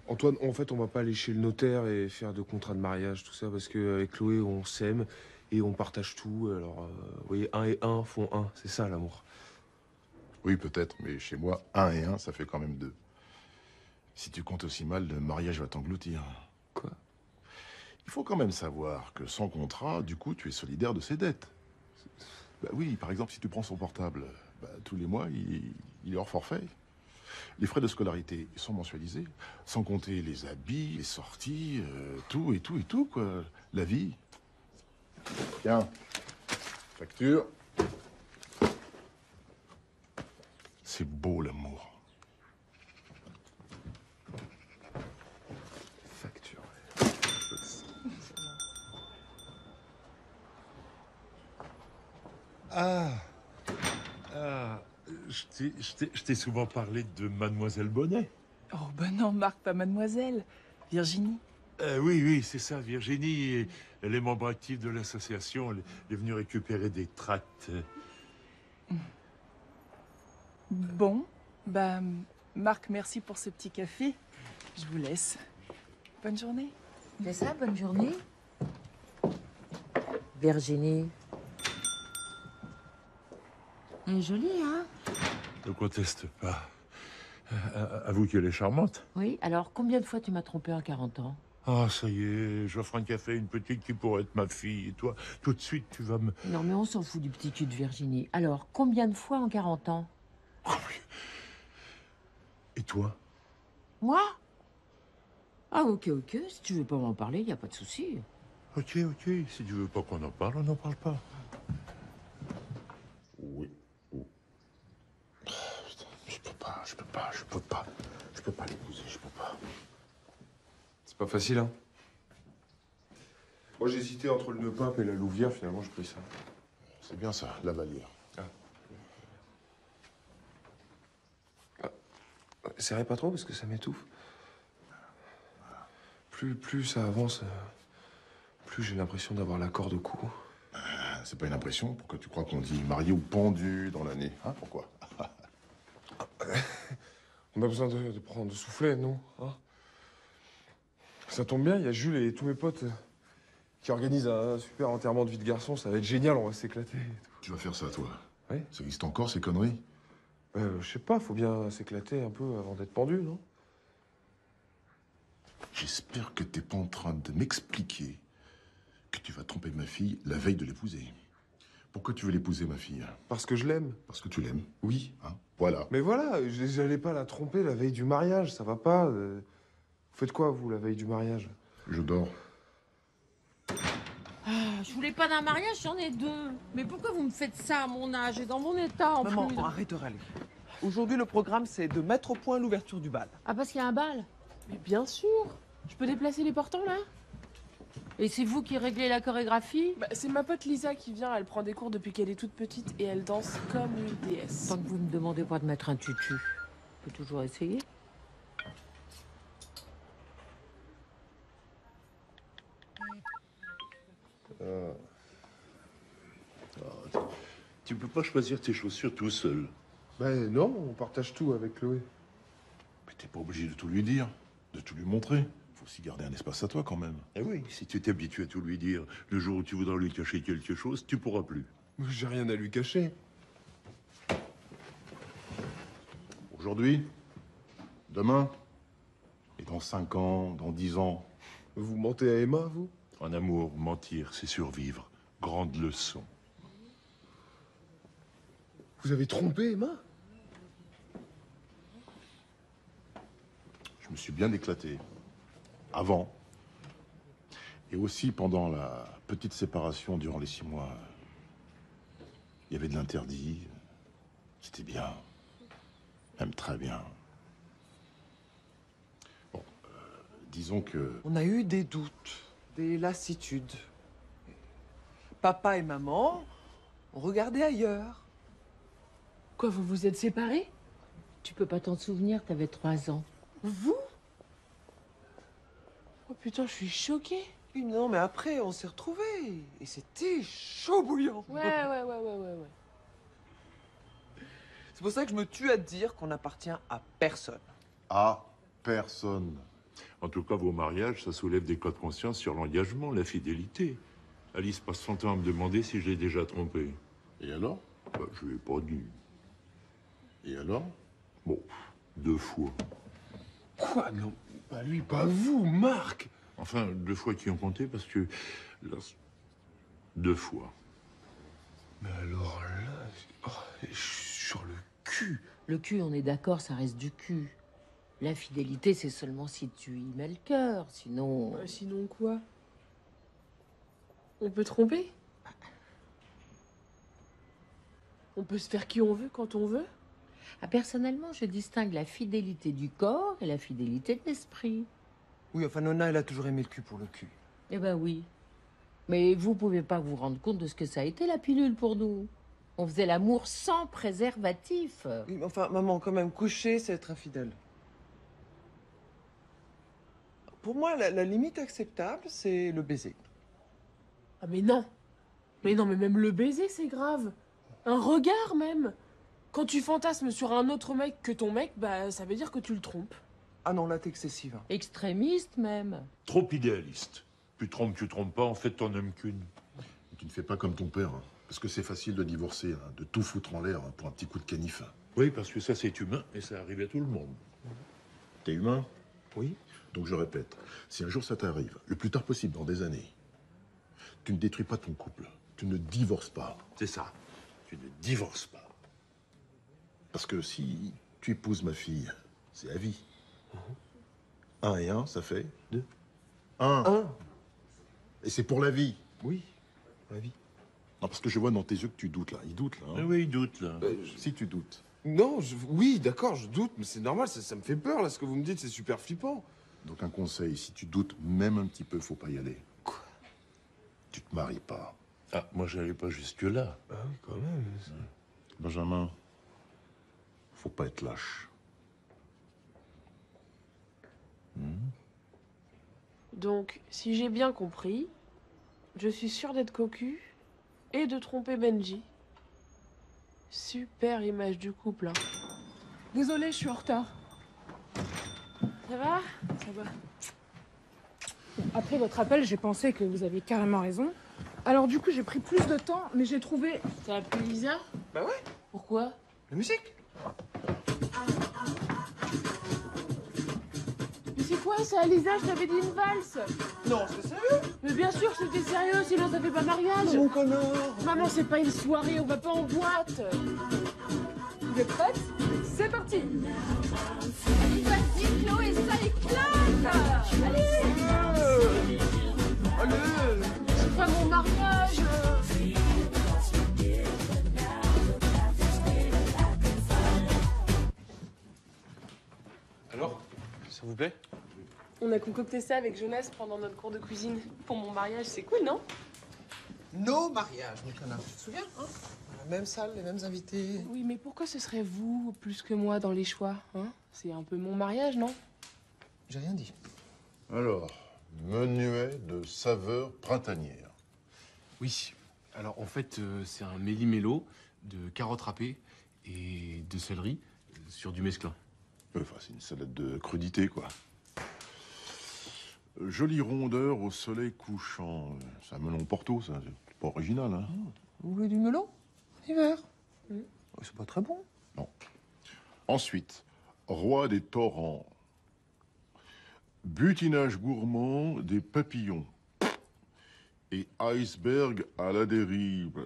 Antoine, en fait, on va pas aller chez le notaire et faire de contrat de mariage, tout ça, parce qu'avec Chloé, on s'aime et on partage tout. Alors, vous voyez, 1 et 1 font 1, c'est ça, l'amour. Oui, peut-être, mais chez moi, 1 et 1, ça fait quand même 2. Si tu comptes aussi mal, le mariage va t'engloutir. Quoi? Il faut quand même savoir que sans contrat, du coup, tu es solidaire de ses dettes. Bah oui, par exemple, si tu prends son portable, bah, tous les mois, il est hors forfait. Les frais de scolarité sont mensualisés, sans compter les habits, les sorties, tout et tout et tout, quoi. La vie. Tiens, facture. C'est beau, l'amour. Facture. Je t'ai souvent parlé de Mademoiselle Bonnet. Oh, ben non, Marc, pas mademoiselle. Virginie. Oui, oui, c'est ça. Virginie, elle est membre active de l'association. Elle est venue récupérer des tracts. Bon, bah, Marc, merci pour ce petit café. Je vous laisse. Bonne journée. C'est ça, bonne journée. Virginie. Elle est jolie, hein? Ne conteste pas. Avoue qu'elle est charmante. Oui, alors combien de fois tu m'as trompé en 40 ans? Ah, ça y est, j'offre un café à une petite qui pourrait être ma fille. Et toi, tout de suite, tu vas me... Non, mais on s'en fout du petit cul de Virginie. Alors, combien de fois en 40 ans? Et toi? Moi? Ah, ok, si tu veux pas m'en parler, y a pas de souci. Ok, si tu veux pas qu'on en parle, on n'en parle pas. Oui. Oh. Putain, je peux pas l'épouser, je peux pas. C'est pas facile, hein. Moi, j'hésitais entre le nœud pape et la louvière, finalement, j'ai pris ça. C'est bien ça, la valière. Serrez pas trop parce que ça m'étouffe. Plus ça avance, plus j'ai l'impression d'avoir la corde au cou. C'est pas une impression? Pourquoi tu crois qu'on dit marié ou pendu dans l'année? Hein, pourquoi? On a besoin de souffler, non? Hein, ça tombe bien, il y a Jules et tous mes potes qui organisent un super enterrement de vie de garçon. Ça va être génial, on va s'éclater. Tu vas faire ça, toi? Oui. Ça existe encore, ces conneries? Je sais pas, faut bien s'éclater un peu avant d'être pendu, non? J'espère que t'es pas en train de m'expliquer que tu vas tromper ma fille la veille de l'épouser. Pourquoi tu veux l'épouser, ma fille? Parce que je l'aime. Parce que tu l'aimes? Oui. Hein? Voilà. Mais voilà, j'allais pas la tromper la veille du mariage, ça va pas. Vous faites quoi, vous, la veille du mariage? Je dors. Ah, je voulais pas d'un mariage, j'en ai deux. Mais pourquoi vous me faites ça à mon âge et dans mon état en Maman, plus? bon, arrête de râler. Aujourd'hui, le programme, c'est de mettre au point l'ouverture du bal. Ah, parce qu'il y a un bal? Mais bien sûr. Je peux déplacer les portants, là? Et c'est vous qui réglez la chorégraphie? Bah, c'est ma pote Lisa qui vient. Elle prend des cours depuis qu'elle est toute petite et elle danse comme une déesse. Tant que vous me demandez pas de mettre un tutu, on peut toujours essayer. Tu peux pas choisir tes chaussures tout seul. Ben non, on partage tout avec Chloé. Mais t'es pas obligé de tout lui dire, de tout lui montrer. Faut aussi garder un espace à toi, quand même. Eh oui, si tu t'habitues à tout lui dire, le jour où tu voudras lui cacher quelque chose, tu pourras plus. J'ai rien à lui cacher. Aujourd'hui, demain, et dans 5 ans, dans 10 ans. Vous mentez à Emma, vous? En amour, mentir, c'est survivre. Grande leçon. Vous avez trompé Emma? Je me suis bien éclaté. Avant. Et aussi pendant la petite séparation durant les 6 mois. Il y avait de l'interdit. C'était bien. Même très bien. Bon, disons que... On a eu des doutes, des lassitudes. Papa et maman ont regardé ailleurs. Quoi, vous vous êtes séparés? Tu peux pas t'en souvenir, t'avais 3 ans. Vous? Oh putain, je suis choquée. Oui, non, mais après, on s'est retrouvés. Et c'était chaud bouillant. Ouais. C'est pour ça que je me tue à te dire qu'on n'appartient à personne. À personne. En tout cas, vos mariages, ça soulève des cas de conscience sur l'engagement, la fidélité. Alice passe son temps à me demander si je l'ai déjà trompé. Et alors? Bah, je lui ai pas dit. Et alors? Bon, 2 fois. Quoi? Non, pas lui, pas vous, Marc! Enfin, 2 fois qui ont compté parce que... Là, 2 fois. Mais alors là... Oh, je suis sur le cul. Le cul, on est d'accord, ça reste du cul. La fidélité, c'est seulement si tu y mets le cœur, sinon... Sinon quoi? On peut tromper? On peut se faire qui on veut quand on veut? Ah, personnellement, je distingue la fidélité du corps et la fidélité de l'esprit. Oui, enfin, Nona, elle a toujours aimé le cul pour le cul. Eh ben oui. Mais vous pouvez pas vous rendre compte de ce que ça a été, la pilule, pour nous. On faisait l'amour sans préservatif. Oui, mais enfin, maman, quand même, coucher, c'est être infidèle. Pour moi, la limite acceptable, c'est le baiser. Ah mais non. Mais non, mais même le baiser, c'est grave. Un regard même. Quand tu fantasmes sur un autre mec que ton mec, bah ça veut dire que tu le trompes. Ah non, là, t'es excessive. Hein. Extrémiste même. Trop idéaliste. Tu trompes pas, en fait, t'en aimes qu'une. Tu ne fais pas comme ton père, hein, parce que c'est facile de divorcer, hein, de tout foutre en l'air hein, pour un petit coup de canif. Oui, parce que ça, c'est humain, et ça arrive à tout le monde. T'es humain? Oui. Donc je répète, si un jour ça t'arrive, le plus tard possible, dans des années, tu ne détruis pas ton couple, tu ne divorces pas. C'est ça. Tu ne divorces pas. Parce que si tu épouses ma fille, c'est à vie. 1 et 1, ça fait 2. 1. Et c'est pour la vie. Oui, pour la vie. Non, parce que je vois dans tes yeux que tu doutes, là. Il doute, là. Hein. Oui, il doute, là. Si tu doutes. Non, oui, d'accord, je doute, mais c'est normal, ça me fait peur, là, ce que vous me dites, c'est super flippant. Donc un conseil, si tu doutes même un petit peu, faut pas y aller. Quoi? Tu te maries pas. Ah, moi, j'allais pas jusque-là. Ah oui, quand même. Benjamin, faut pas être lâche. Donc, si j'ai bien compris, je suis sûre d'être cocu et de tromper Benji. Super image du couple, hein. Désolée, je suis en retard. Ça va? Ça va. Bon, après votre appel, j'ai pensé que vous aviez carrément raison. Alors du coup, j'ai pris plus de temps, mais j'ai trouvé... T'as appelé Lisa? Bah ouais, Pourquoi? la musique. Mais c'est quoi ça, Lisa? Je t'avais dit une valse. Non, c'est sérieux? Mais bien sûr que c'était sérieux, sinon ça fait pas mariage. Mon connard. Maman, c'est pas une soirée, on va pas en boîte. Vous êtes prêtes? C'est parti! Vas-y, Chloé, ça éclate! Allez! Allez! C'est pas mon mariage. Alors, ça vous plaît? On a concocté ça avec Jonas pendant notre cours de cuisine. Pour mon mariage, c'est cool, non? Nos mariages, mon connard. Tu te souviens, hein? La même salle, les mêmes invités. Oui, mais pourquoi ce serait vous plus que moi dans les choix, hein? C'est un peu mon mariage, non? J'ai rien dit. Alors, menuet de saveur printanière. Oui. Alors, en fait, c'est un méli-mélo de carottes râpées et de céleri sur du mesclun. Enfin, c'est une salade de crudité, quoi. Jolie rondeur au soleil couchant. C'est un melon Porto, ça. C'est pas original, hein. Vous voulez du melon? Hiver. C'est pas très bon. Non. Ensuite, roi des torrents. Butinage gourmand des papillons. Et iceberg à la dérive.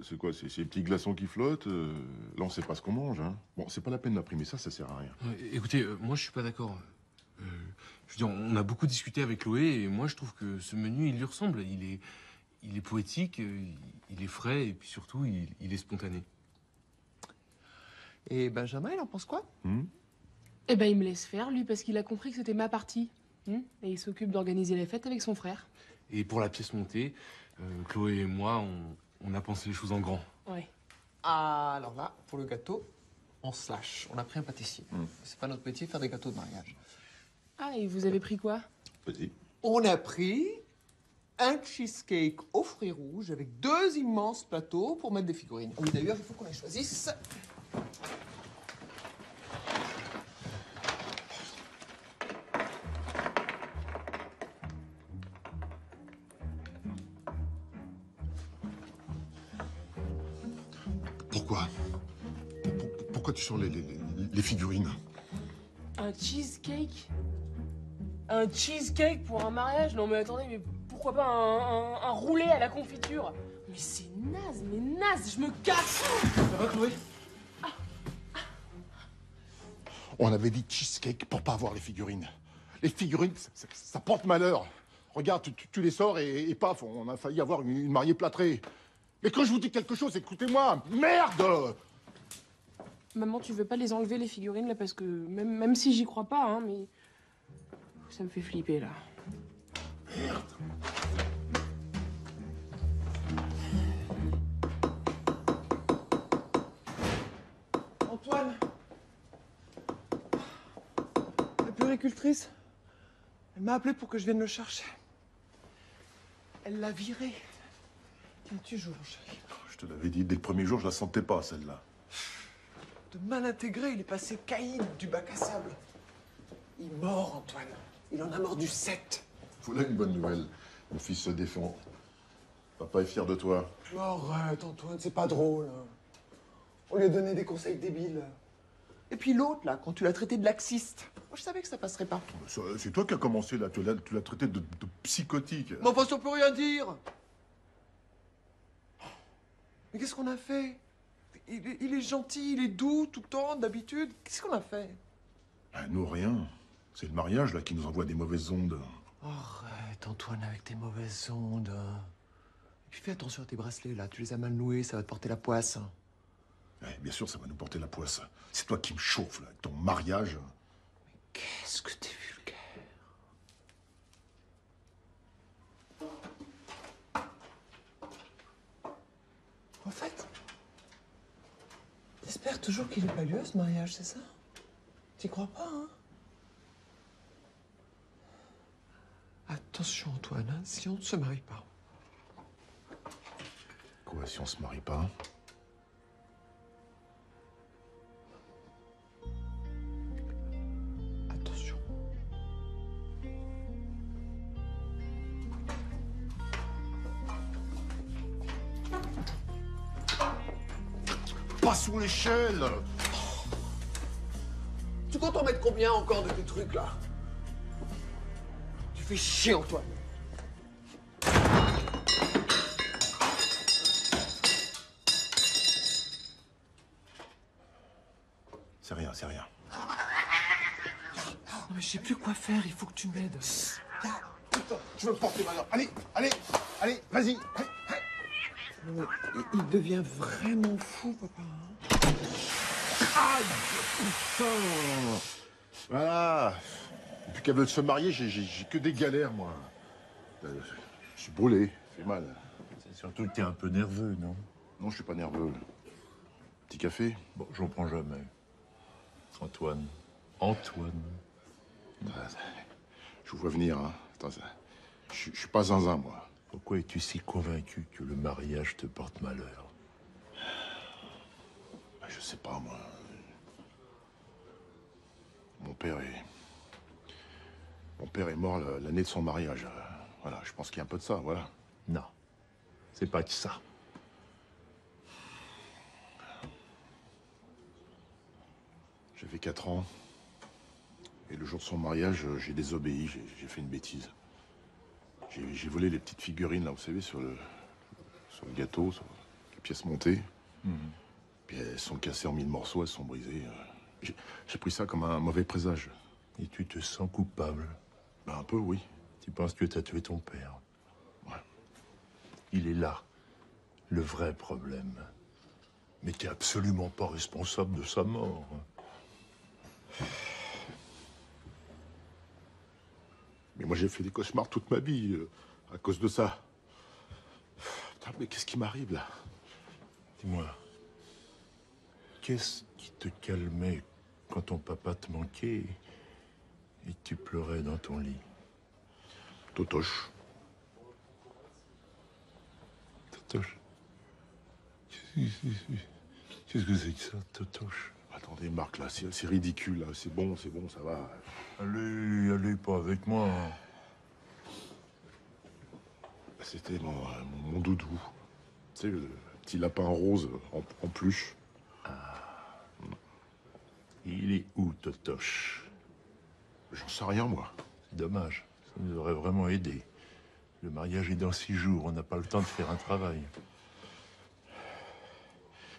C'est quoi, ces petits glaçons qui flottent? Là, on sait pas ce qu'on mange, hein. Bon, c'est pas la peine d'imprimer ça, ça sert à rien. Écoutez, moi, je suis pas d'accord. Je veux dire, on a beaucoup discuté avec Chloé et moi, je trouve que ce menu, il lui ressemble. Il est poétique, il est frais et puis surtout, il est spontané. Et Benjamin, il en pense quoi? Eh ben, il me laisse faire, lui, parce qu'il a compris que c'était ma partie. Et il s'occupe d'organiser les fêtes avec son frère. Et pour la pièce montée, Chloé et moi, on a pensé les choses en grand. Ouais. Ah, alors là, pour le gâteau, on se lâche. On a pris un pâtissier. C'est pas notre métier, faire des gâteaux de mariage. Ah, et vous avez pris quoi? Vas-y. On a pris un cheesecake aux fruits rouges avec 2 immenses plateaux pour mettre des figurines. Oui, d'ailleurs, il faut qu'on les choisisse. Pourquoi? Pourquoi tu sors les figurines? Un cheesecake? Un cheesecake pour un mariage? Non mais attendez, mais pourquoi pas un roulé à la confiture? Mais c'est naze, je me casse! Ça va, Chloé? On avait dit cheesecake pour pas avoir les figurines. Les figurines, ça porte malheur. Regarde, tu les sors et paf, on a failli avoir une mariée plâtrée. Mais quand je vous dis quelque chose, écoutez-moi. Merde! Maman, tu veux pas les enlever les figurines là parce que même si j'y crois pas, hein, mais ça me fait flipper là. Merde! Antoine, la puricultrice, Elle m'a appelé pour que je vienne le chercher. Elle l'a viré. Tiens, tu joues, mon chéri. Je te l'avais dit, dès le premier jour, je la sentais pas, celle-là. De mal intégré, il est passé Caïn du bac à sable. Il mord, Antoine. Il en a mordu 7. Voilà une bonne nouvelle. Mon fils se défend. Papa est fier de toi. Arrête, Antoine, c'est pas drôle. On lui a donné des conseils débiles. Et puis l'autre, là, quand tu l'as traité de laxiste, moi je savais que ça passerait pas. C'est toi qui as commencé, là. Tu l'as traité de psychotique. Mais enfin, ça peut rien dire. Mais qu'est-ce qu'on a fait? Il est gentil, il est doux tout le temps, d'habitude. Qu'est-ce qu'on a fait? Ben, nous, rien. C'est le mariage, là, qui nous envoie des mauvaises ondes. Arrête, Antoine, avec tes mauvaises ondes. Et puis fais attention à tes bracelets, là. Tu les as mal noués, ça va te porter la poisse. Ouais, bien sûr, ça va nous porter la poisse. C'est toi qui me chauffe, là, avec ton mariage. Qu'est-ce que t'es vulgaire. En fait, t'espères toujours qu'il n'ait pas lieu, ce mariage, c'est ça? T'y crois pas, hein? Attention, Antoine, hein, si on ne se marie pas. Quoi, si on se marie pas? Attention. Pas sous l'échelle! Tu comptes en mettre combien encore de tes trucs, là? Tu fais chier, Antoine. C'est rien, c'est rien. Non, mais je sais plus quoi faire, il faut que tu m'aides. Je veux me porter maintenant. Allez, allez, allez, vas-y. Il devient vraiment fou, papa. Aïe, putain. Voilà. Depuis qu'elle veut se marier, j'ai que des galères, moi. Je suis brûlé, fait mal. C'est surtout que t'es un peu nerveux, non? Non, je suis pas nerveux. Petit café? Bon, j'en prends jamais. Antoine. Antoine. Je vous vois venir, hein. Attends, je suis pas zinzin, moi. Pourquoi es-tu si convaincu que le mariage te porte malheur? Je sais pas, moi. Mon père est mort l'année de son mariage. Voilà, je pense qu'il y a un peu de ça, voilà. Non, c'est pas que ça. J'avais 4 ans. Et le jour de son mariage, j'ai désobéi, j'ai fait une bêtise. J'ai volé les petites figurines, là, vous savez, sur le gâteau, sur les pièces montées. Puis elles sont cassées en 1000 morceaux, elles sont brisées. J'ai pris ça comme un mauvais présage. Et tu te sens coupable? Ben, un peu, oui. Tu penses que t'as tué ton père? Ouais. Il est là, le vrai problème. Mais t'es absolument pas responsable de sa mort. Mais moi, j'ai fait des cauchemars toute ma vie à cause de ça. Putain, mais qu'est-ce qui m'arrive, là? Dis-moi, qu'est-ce qui te calmait quand ton papa te manquait et que tu pleurais dans ton lit? Totoche. Totoche? Qu'est-ce que c'est que ça, Totoche? Attendez, Marc, là, c'est ridicule, là. C'est bon, ça va. Allez, pas avec moi. C'était mon doudou. Tu sais, le petit lapin rose en peluche. Il est où, Totoche? J'en sais rien, moi. C'est dommage. Ça nous aurait vraiment aidé. Le mariage est dans 6 jours. On n'a pas le temps de faire un travail.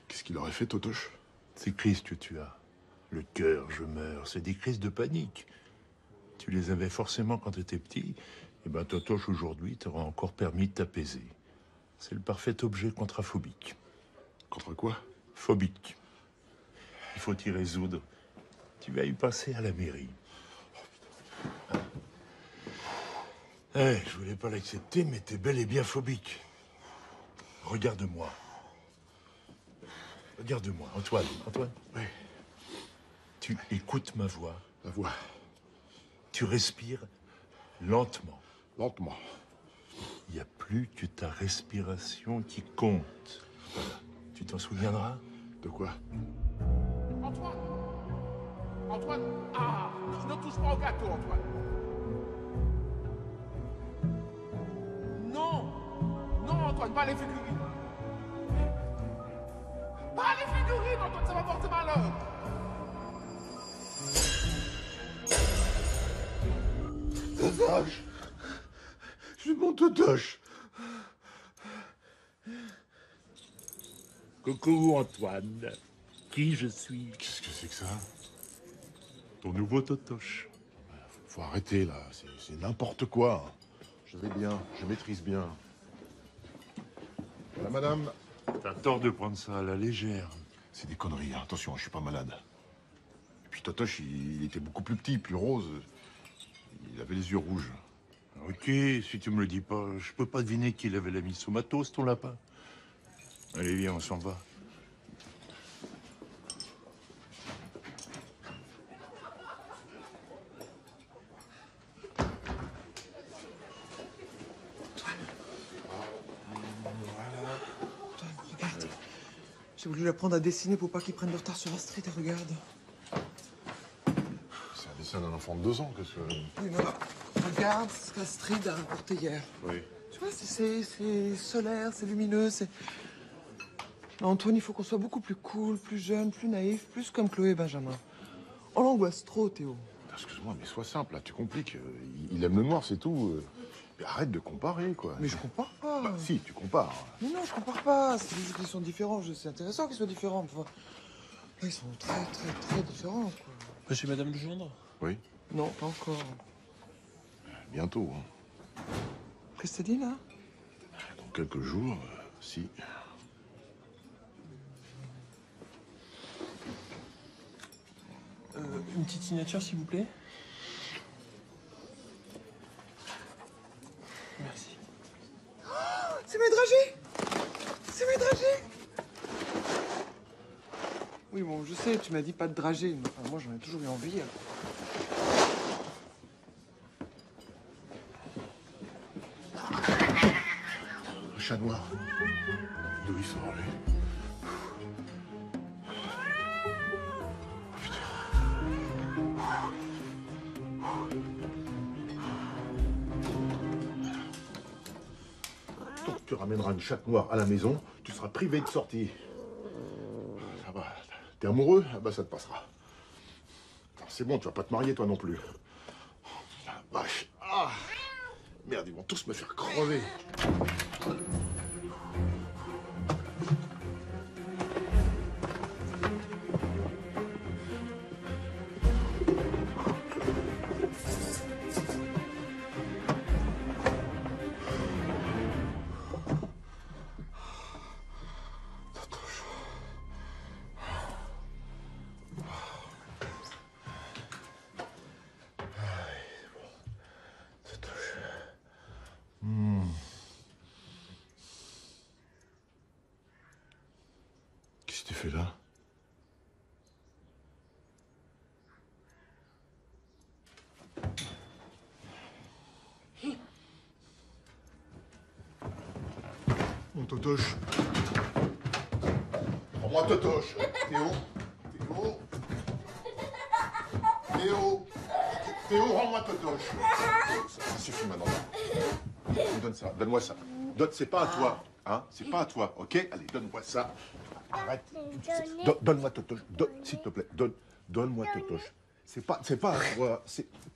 Qu'est-ce qu'il aurait fait, Totoche? Ces crises que tu as. Le cœur, je meurs. C'est des crises de panique. Tu les avais forcément quand tu étais petit. Et ben, Totoche, aujourd'hui, t'aura encore permis de t'apaiser. C'est le parfait objet contraphobique. Contre quoi? Phobique. Il faut t'y résoudre. Tu vas y passer à la mairie. Je voulais pas l'accepter, mais t'es bel et bien phobique. Regarde-moi. Regarde-moi, Antoine. Antoine? Oui. Tu écoutes ma voix. La voix. Tu respires Lentement. Lentement. Il n'y a plus que ta respiration qui compte. Voilà. Tu t'en souviendras? De quoi? Antoine! Antoine! Ah! Ne touche pas au gâteau, Antoine! Non! Non, Antoine, pas les figurines! Pas les figurines, Antoine, ça va porter malheur! Totoche! Je suis mon Totoche! Coucou Antoine, qui je suis? Qu'est-ce que c'est que ça? Ton nouveau Totoche. Faut arrêter là, c'est n'importe quoi. Je vais bien, je maîtrise bien. Voilà, madame. T'as tort de prendre ça à la légère. C'est des conneries, hein. Attention, je suis pas malade. Et puis Totoche, il était beaucoup plus petit, plus rose. Il avait les yeux rouges. Ok, si tu me le dis pas, je peux pas deviner qu'il avait la myxomatose, ton lapin. Allez, viens, on s'en va. Regarde. J'ai voulu l'apprendre à dessiner pour pas qu'il prenne de retard sur Astrid, regarde. C'est un dessin d'un enfant de 2 ans, qu'est-ce que... Oui, mais là, regarde ce qu'Astrid a apporté hier. Oui. Tu vois, c'est solaire, c'est lumineux, c'est... Non, Antoine, il faut qu'on soit beaucoup plus cool, plus jeune, plus naïf, plus comme Chloé et Benjamin. On l'angoisse trop, Théo. Excuse-moi, mais sois simple, là, tu compliques. Il aime le noir, c'est tout. Mais arrête de comparer, quoi. Mais je compare pas. Bah, si, tu compares. Mais non, je compare pas. C'est juste qu'ils sont différents. C'est intéressant qu'ils soient différents. Mais enfin, là, ils sont très, très, très différents, quoi. Monsieur et Madame Legendre? Oui. Non, pas encore. Bientôt, hein. Qu'est-ce que t'as dit, là? Dans quelques jours, si. Une petite signature, s'il vous plaît. Merci. Oh, c'est mes dragées! C'est mes dragées! Oui, bon, je sais, tu m'as dit pas de dragées. Mais enfin, moi, j'en ai toujours eu envie. Un chat noir. D'où il sort, lui? Tant que tu ramèneras une chatte noire à la maison, tu seras privé de sortie. Ça va. T'es amoureux? Ah bah ça te passera. C'est bon, tu vas pas te marier toi non plus. La vache. Ah. Merde, ils vont tous me faire crever. Qu'est-ce que tu fais là? Mon Totoche. Prends-moi Totoche. Théo. Théo. Théo. Théo, rends-moi Totoche. Ça suffit maintenant. Donne ça. Donne-moi ça. C'est pas à toi. Hein? C'est pas à toi, ok? Allez, donne-moi ça. Arrête. Donne-moi Totoche. S'il te plaît. Donne-moi Totoche. C'est pas à toi.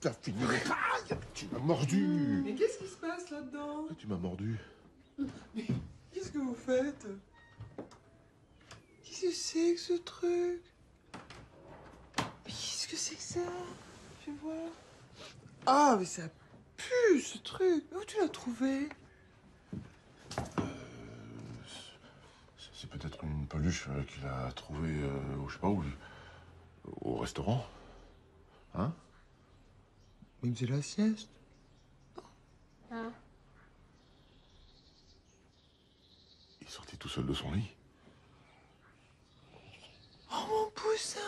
T'as fini. Aïe, tu m'as mordu. Mais qu'est-ce qui se passe là-dedans? Tu m'as mordu. Mais qu'est-ce que vous faites? Qu'est-ce que c'est que ce truc? Mais qu'est-ce que c'est que ça? Je vais voir. Ah, mais ça pue ce truc. Mais où tu l'as trouvé? C'est peut-être une peluche qu'il a trouvée, je sais pas où, au restaurant. Hein? Mais il faisait la sieste. Ah. Il est sorti tout seul de son lit. Oh mon poussin!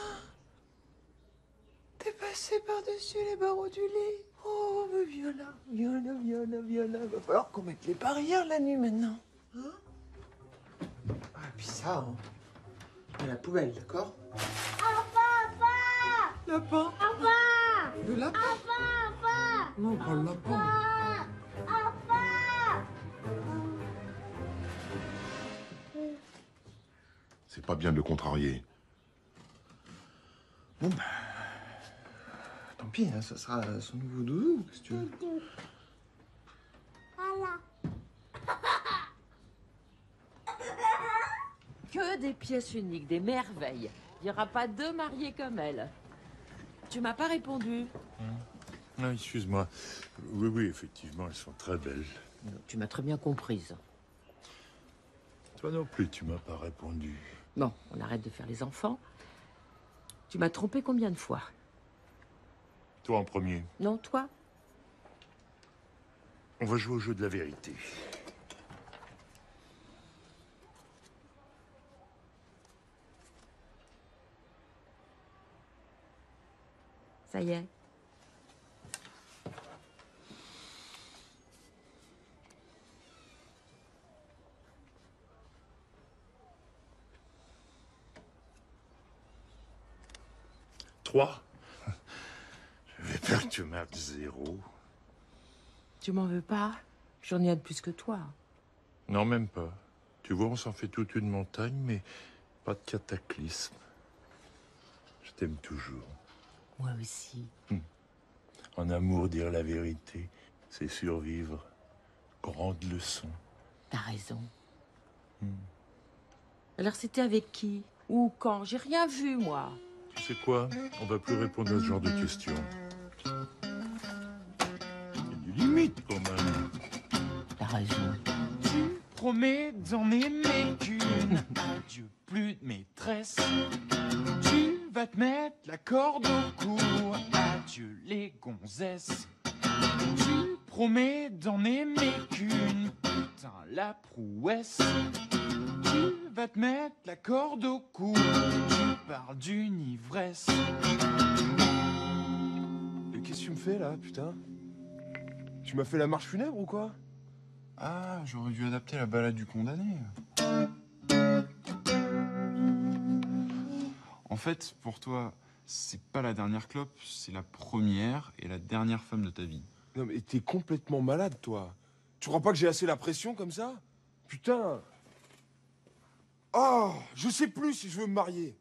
T'es passé par-dessus les barreaux du lit. Oh, mais viens là, viens là, viens là, viens là. Va falloir qu'on mette les barrières la nuit maintenant. Hein? Ah, et puis ça, hein. À la poubelle, d'accord? Lapin? Le lapin? Non, pas le lapin. C'est pas bien de le contrarier. Bon, bah... Tant pis, hein, ça sera son nouveau doudou, qu'est-ce que tu veux. Que des pièces uniques, des merveilles. Il n'y aura pas deux mariés comme elle. Tu m'as pas répondu. Ah, excuse-moi. Oui, oui, effectivement, elles sont très belles. Tu m'as très bien comprise. Toi non plus, tu m'as pas répondu. Bon, on arrête de faire les enfants. Tu m'as trompé combien de fois? Toi en premier. Non, toi? On va jouer au jeu de la vérité. Ça y est. Trois. Je vais peur que tu marques 0. Tu m'en veux pas? J'en ai un de plus que toi. Non, même pas. Tu vois, on s'en fait toute une montagne, mais pas de cataclysme. Je t'aime toujours. Moi aussi. En amour, dire la vérité, c'est survivre. Grande leçon. T'as raison. Alors c'était avec qui? Ou quand? J'ai rien vu, moi. Tu sais quoi? On va plus répondre à ce genre de questions. Il y a des limites, quand même. T'as raison. Tu promets d'en aimer qu'une. Adieu, plus de maîtresse. Tu vas te mettre la corde au cou. Adieu, les gonzesses. Tu promets d'en aimer qu'une. Putain, la prouesse. Tu vas te mettre la corde au cou. Tu parles d'une ivresse. Et qu'est-ce que tu me fais là, putain? Tu m'as fait la marche funèbre ou quoi? Ah, j'aurais dû adapter la balade du condamné. En fait, pour toi, c'est pas la dernière clope, c'est la première et la dernière femme de ta vie. Non mais t'es complètement malade, toi. Tu crois pas que j'ai assez la pression comme ça? Putain. Oh, je sais plus si je veux me marier.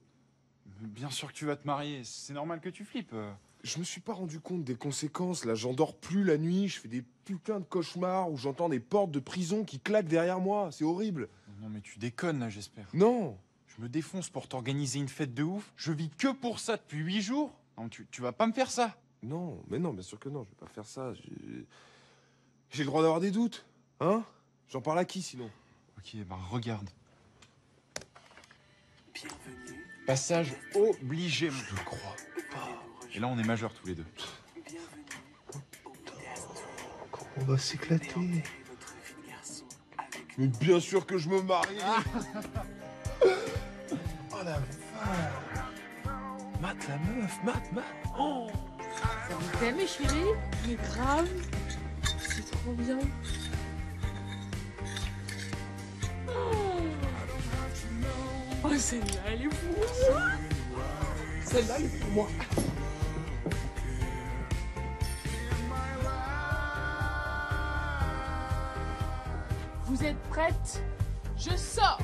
Bien sûr que tu vas te marier, c'est normal que tu flippes. Je me suis pas rendu compte des conséquences, là. J'en dors plus la nuit, je fais des putains de cauchemars où j'entends des portes de prison qui claquent derrière moi. C'est horrible. Non mais tu déconnes là, j'espère. Non. Je me défonce pour t'organiser une fête de ouf. Je vis que pour ça depuis 8 jours. Non, tu vas pas me faire ça. Non, mais non, bien sûr que non, je vais pas faire ça. J'ai le droit d'avoir des doutes, hein? J'en parle à qui sinon? Ok, ben regarde. Passage obligé, je le crois pas. Et là, on est majeurs tous les deux. On va s'éclater. Mais bien sûr que je me marie. Oh la vache. Mate la meuf, mate. Oh. Ça vous plaît, mes chéris? Mais grave. C'est trop bien. Oh, celle-là, elle est fou. Celle-là, elle est pour moi. Vous êtes prêtes? Je sors.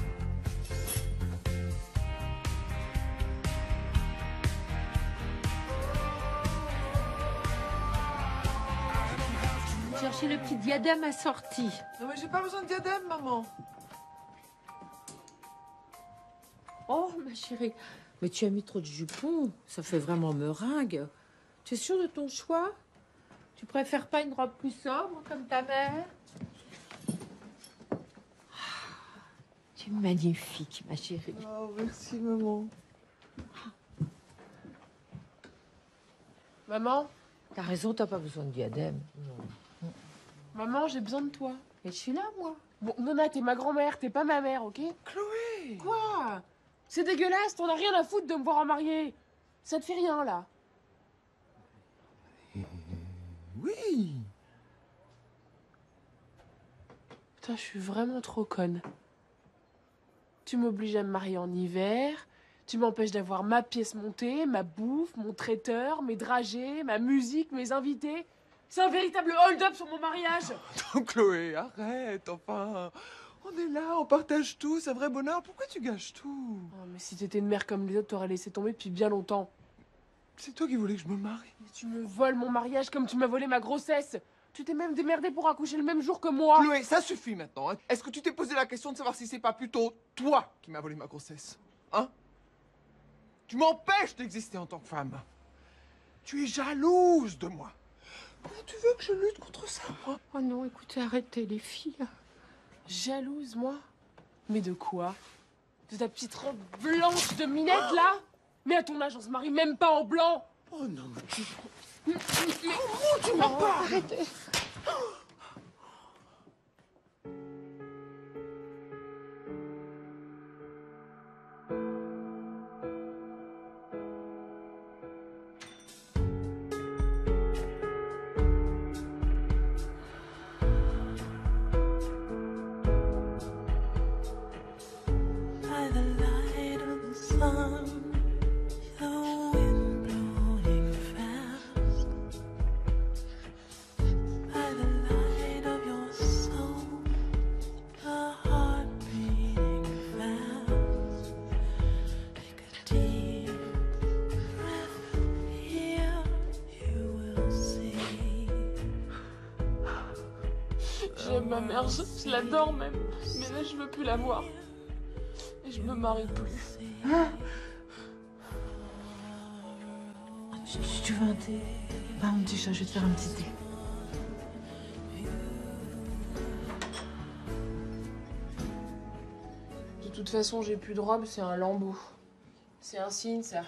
Cherchez le petit diadème assorti. Non mais j'ai pas besoin de diadème, maman. Oh, ma chérie, mais tu as mis trop de jupons. Ça fait vraiment meringue. Tu es sûre de ton choix? Tu préfères pas une robe plus sobre, comme ta mère? Tu es magnifique, ma chérie. Oh, merci, maman. Maman? T'as raison, t'as pas besoin de diadème. Maman, j'ai besoin de toi. Mais je suis là, moi. Bon, Nona, t'es ma grand-mère, t'es pas ma mère, ok? Chloé! Quoi? C'est dégueulasse, t'en as rien à foutre de me voir en mariée. Ça te fait rien, là. Oui, Putain, je suis vraiment trop conne. Tu m'obliges à me marier en hiver, tu m'empêches d'avoir ma pièce montée, ma bouffe, mon traiteur, mes dragées, ma musique, mes invités. C'est un véritable hold-up sur mon mariage. Donc Chloé, arrête, enfin. On est là, on partage tout, c'est un vrai bonheur. Pourquoi tu gâches tout? Oh, mais si t'étais une mère comme les autres, t'aurais laissé tomber depuis bien longtemps. C'est toi qui voulais que je me marie. Mais tu me voles mon mariage comme tu m'as volé ma grossesse. Tu t'es même démerdé pour accoucher le même jour que moi. Chloé, ça suffit maintenant. Hein. Est-ce que tu t'es posé la question de savoir si c'est pas plutôt toi qui m'as volé ma grossesse? Hein? Tu m'empêches d'exister en tant que femme. Tu es jalouse de moi. Comment tu veux que je lutte contre ça, moi? Oh non, écoutez, arrêtez les filles. Jalouse, moi? Mais de quoi? De ta petite robe blanche de minette, là? Mais à ton âge, on se marie même pas en blanc. Oh non, mais tu... Comment tu m'en parles? Arrêtez. By the light of the sun, the wind blowing fast. By the light of your soul, the heart beating fast. Take a deep breath, here you will see. J'aime ma mère, je l'adore même. Mais là, je veux plus la voir. Et je me marie plus. Tu veux un thé? Va, mon petit chat, je vais te faire un petit thé. De toute façon, j'ai plus de robe, c'est un lambeau. C'est un signe, ça.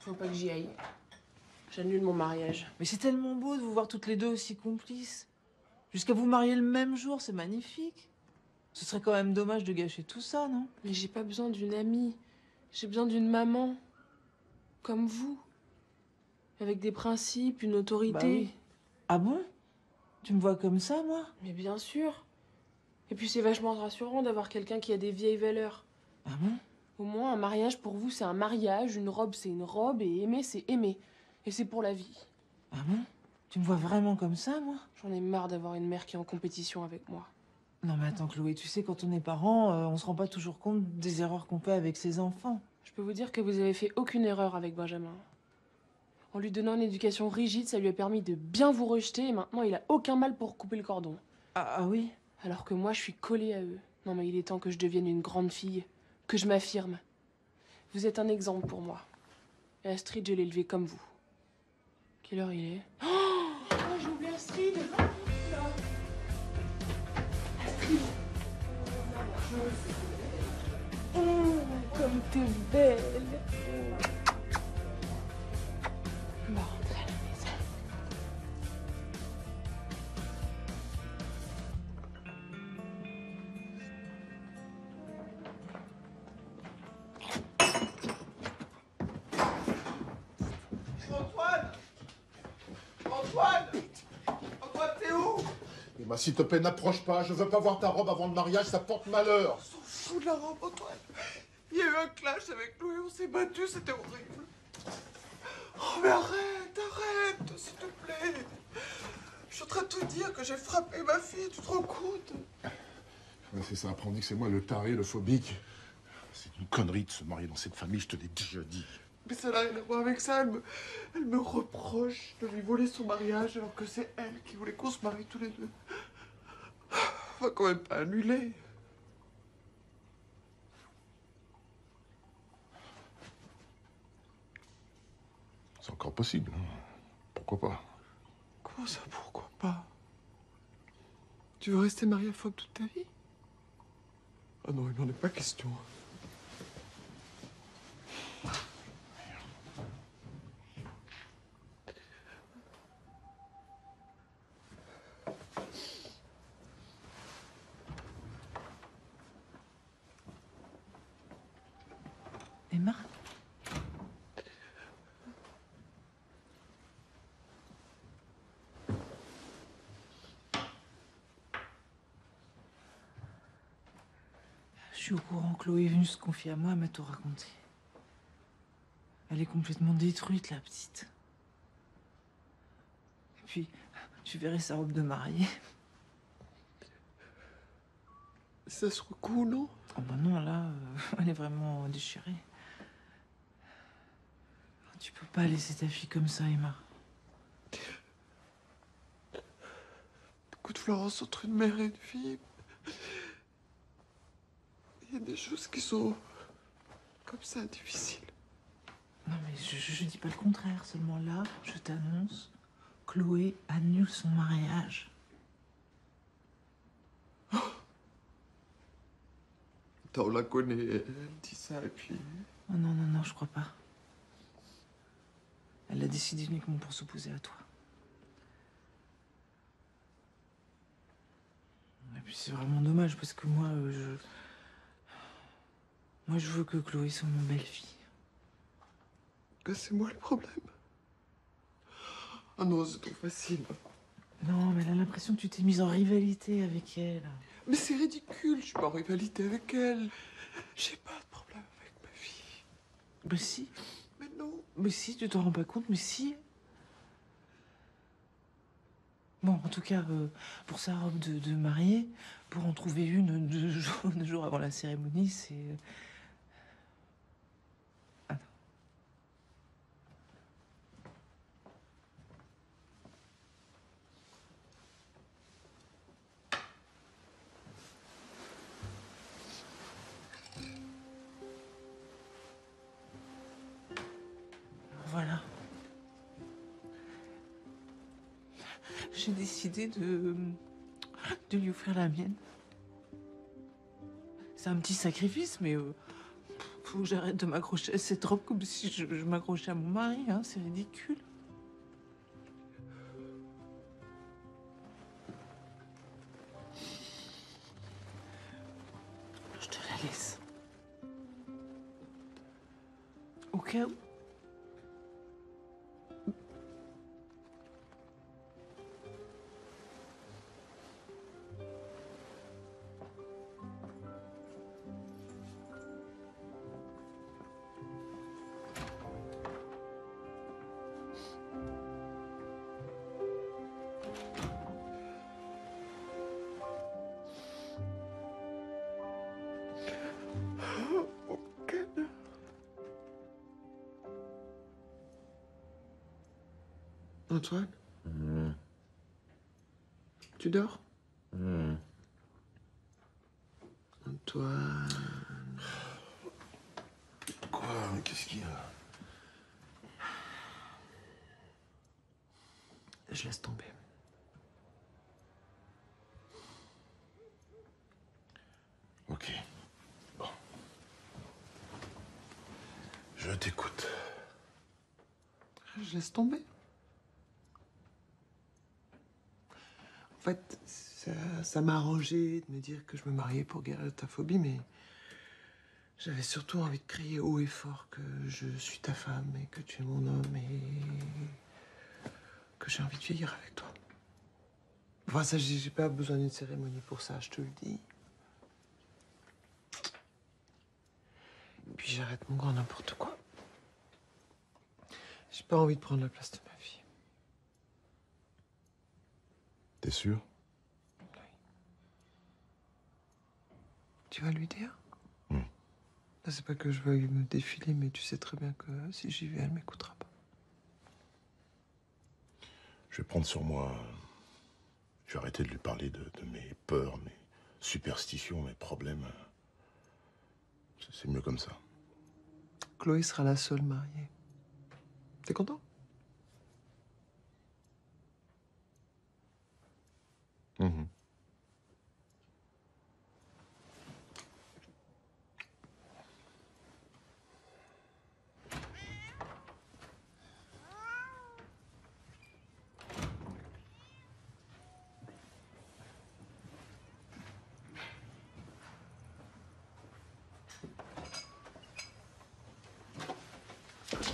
Faut pas que j'y aille. J'annule mon mariage. Mais c'est tellement beau de vous voir toutes les deux aussi complices. Jusqu'à vous marier le même jour, c'est magnifique. Ce serait quand même dommage de gâcher tout ça, non? Mais j'ai pas besoin d'une amie. J'ai besoin d'une maman. Comme vous. Avec des principes, une autorité. Bah oui. Ah bon? Tu me vois comme ça, moi? Mais bien sûr. Et puis c'est vachement rassurant d'avoir quelqu'un qui a des vieilles valeurs. Ah bon? Au moins, un mariage pour vous, c'est un mariage. Une robe, c'est une robe. Et aimer, c'est aimer. Et c'est pour la vie. Ah bon? Tu me vois vraiment comme ça, moi? J'en ai marre d'avoir une mère qui est en compétition avec moi. Non mais attends, Chloé, tu sais, quand on est parents, on se rend pas toujours compte des erreurs qu'on fait avec ses enfants. Je peux vous dire que vous avez fait aucune erreur avec Benjamin. En lui donnant une éducation rigide, ça lui a permis de bien vous rejeter et maintenant il a aucun mal pour couper le cordon. Ah oui? Alors que moi, je suis collée à eux. Non mais il est temps que je devienne une grande fille, que je m'affirme. Vous êtes un exemple pour moi. Et Astrid, je l'ai élevée comme vous. Quelle heure il est? Oh, j'ai oublié Astrid. Astrid. Comme t'es belle. On va rentrer à la maison. Antoine! Antoine! Antoine, t'es où? Emma, s'il te plaît, n'approche pas. Je veux pas voir ta robe avant le mariage, ça porte malheur. On s'en fout de la robe, Antoine. Il y a eu un clash avec Chloé, on s'est battu, c'était horrible. Oh, mais arrête, arrête, s'il te plaît. Je suis en train de te dire que j'ai frappé ma fille, tu te rends compte? Ouais, c'est ça, après on dit que c'est moi le taré, le phobique. C'est une connerie de se marier dans cette famille, je te l'ai déjà dit. Mais ça n'a rien à voir avec ça, elle me reproche de lui voler son mariage alors que c'est elle qui voulait qu'on se marie tous les deux. On va quand même pas annuler. C'est encore possible, hein. Pourquoi pas? Comment ça, pourquoi pas? Tu veux rester mariaphobe toute ta vie? Ah non, il n'en est pas question. Emma? Je suis au courant, Chloé est venue se confier à moi, elle m'a tout raconté. Elle est complètement détruite, la petite. Et puis, tu verrais sa robe de mariée. Ça se recoue, non? Oh bah non, là, elle est vraiment déchirée. Tu peux pas laisser ta fille comme ça, Emma. Écoute, Florence, entre une mère et une fille, il y a des choses qui sont comme ça difficiles. Non, mais je dis pas le contraire. Seulement là, je t'annonce, Chloé annule son mariage. Attends, on la connaît, elle dit ça et puis... Oh non, non, non, je crois pas. Elle l'a décidé uniquement pour s'opposer à toi. Et puis c'est vraiment dommage parce que moi, je veux que Chloé soit ma belle-fille. Que c'est moi le problème. Ah non, c'est trop facile. Non, mais elle a l'impression que tu t'es mise en rivalité avec elle. Mais c'est ridicule, je suis pas en rivalité avec elle. J'ai pas de problème avec ma fille. Bah si. Mais non. Mais si, tu t'en rends pas compte, mais si. Bon, en tout cas, pour sa robe de mariée, pour en trouver une 2 jours avant la cérémonie, c'est... Attends. Voilà. J'ai décidé de lui offrir la mienne. C'est un petit sacrifice, mais faut que j'arrête de m'accrocher à cette robe comme si je m'accrochais à mon mari, hein, c'est ridicule. Je te la laisse. Au cas où. Antoine? Tu dors? Antoine... Quoi? Mais qu'est-ce qu'il y a? Je laisse tomber. Ok. Bon. Je t'écoute. Je laisse tomber. En fait, ça m'a arrangé de me dire que je me mariais pour guérir ta phobie, mais j'avais surtout envie de crier haut et fort que je suis ta femme et que tu es mon homme et que j'ai envie de vieillir avec toi. Enfin, ça, j'ai pas besoin d'une cérémonie pour ça, je te le dis. Et puis j'arrête mon grand n'importe quoi. J'ai pas envie de prendre la place de ma fille. T'es sûr? Tu vas lui dire? Là, c'est pas que je veuille me défiler, mais tu sais très bien que si j'y vais, elle m'écoutera pas. Je vais prendre sur moi. Je vais arrêter de lui parler de mes peurs, mes superstitions, mes problèmes. C'est mieux comme ça. Chloé sera la seule mariée. T'es content?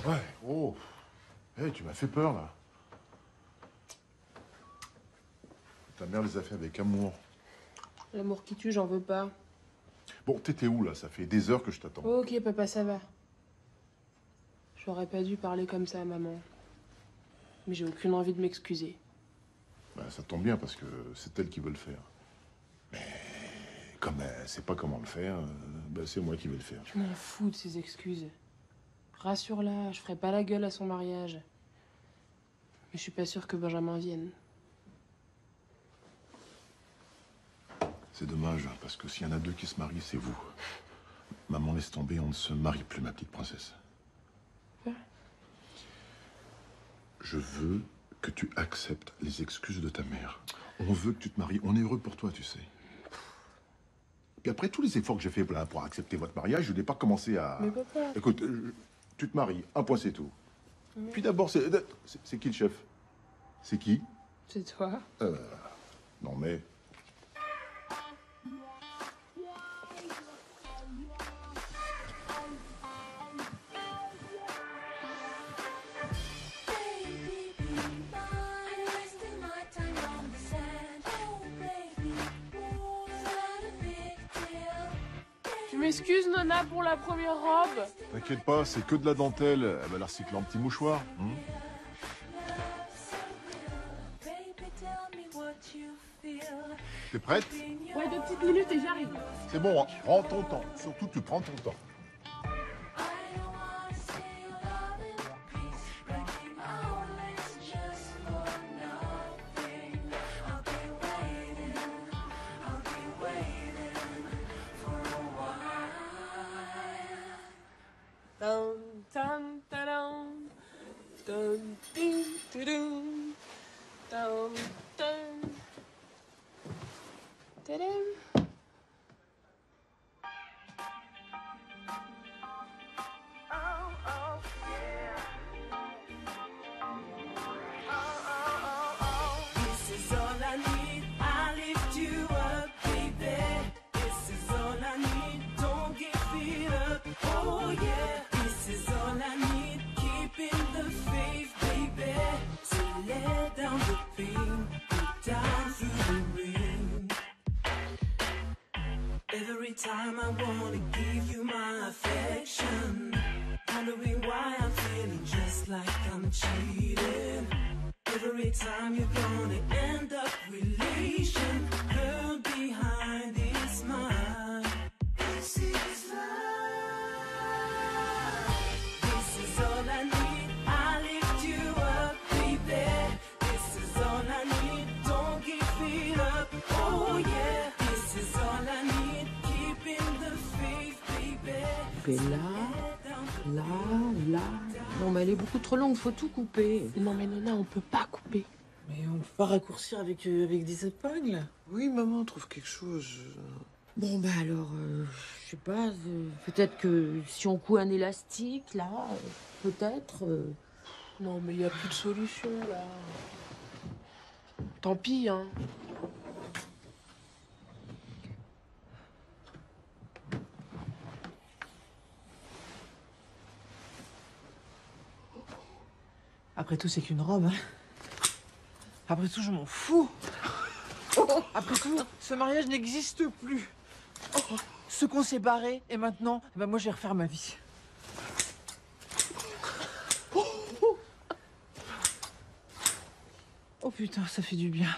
Ouais, oh. Hey, tu m'as fait peur, là. Ta mère les a fait avec amour. L'amour qui tue, j'en veux pas. Bon, t'étais où, là? Ça fait des heures que je t'attends. Ok, papa, ça va. J'aurais pas dû parler comme ça à maman. Mais j'ai aucune envie de m'excuser. Ben, ça tombe bien, parce que c'est elle qui veut le faire. Mais comme elle sait pas comment le faire, ben, c'est moi qui vais le faire. Je m'en fous de ses excuses. Rassure-la, je ferai pas la gueule à son mariage. Mais je suis pas sûre que Benjamin vienne. C'est dommage, parce que s'il y en a deux qui se marient, c'est vous. Maman, laisse tomber, on ne se marie plus, ma petite princesse. Quoi? Je veux que tu acceptes les excuses de ta mère. On veut que tu te maries. On est heureux pour toi, tu sais. Puis après, tous les efforts que j'ai faits là, pour accepter votre mariage, je n'ai pas commencé à... Mais papa... Écoute, tu te maries, un point, c'est tout. Mais... Puis d'abord, c'est qui le chef? C'est qui? C'est toi. Non mais... Tu m'excuses, Nona, pour la première robe? T'inquiète pas, c'est que de la dentelle. Elle va la recycler en petit mouchoir. T'es prête? Ouais, 2 petites minutes et j'arrive. C'est bon, hein. Prends ton temps. Surtout, tu prends ton temps. Dun, dun, dun, dun, dun, dun, dun, dun, dun, dun. This is all I need. I lift you up, baby. This is all I need. Don't get beat up. Oh yeah. This is all I need. Keeping the faith, baby. To let down the pain, put down through the rain. Every time I wanna give you my affection, wondering why I'm feeling just like I'm cheating. Every time you're gonna end up relation, girl behind this smile. This is love. This is all I need. I lift you up, baby. This is all I need. Don't get beat up. Oh yeah. This is all I need. Keeping the faith, baby. Et là, là. Non, mais elle est beaucoup trop longue, faut tout couper. Non, mais Nona, on peut pas couper. Mais on peut pas raccourcir avec des épingles? Oui, maman, trouve quelque chose. Bon, bah alors, je sais pas, peut-être que si on coud un élastique, là, peut-être... Non, mais il y a plus de solution, là. Tant pis, hein. Après tout, c'est qu'une robe, hein. Après tout, je m'en fous. Après tout, ce mariage n'existe plus. Ceux qu'on s'est barrés, et maintenant, eh ben moi, je vais refaire ma vie. Oh putain, ça fait du bien.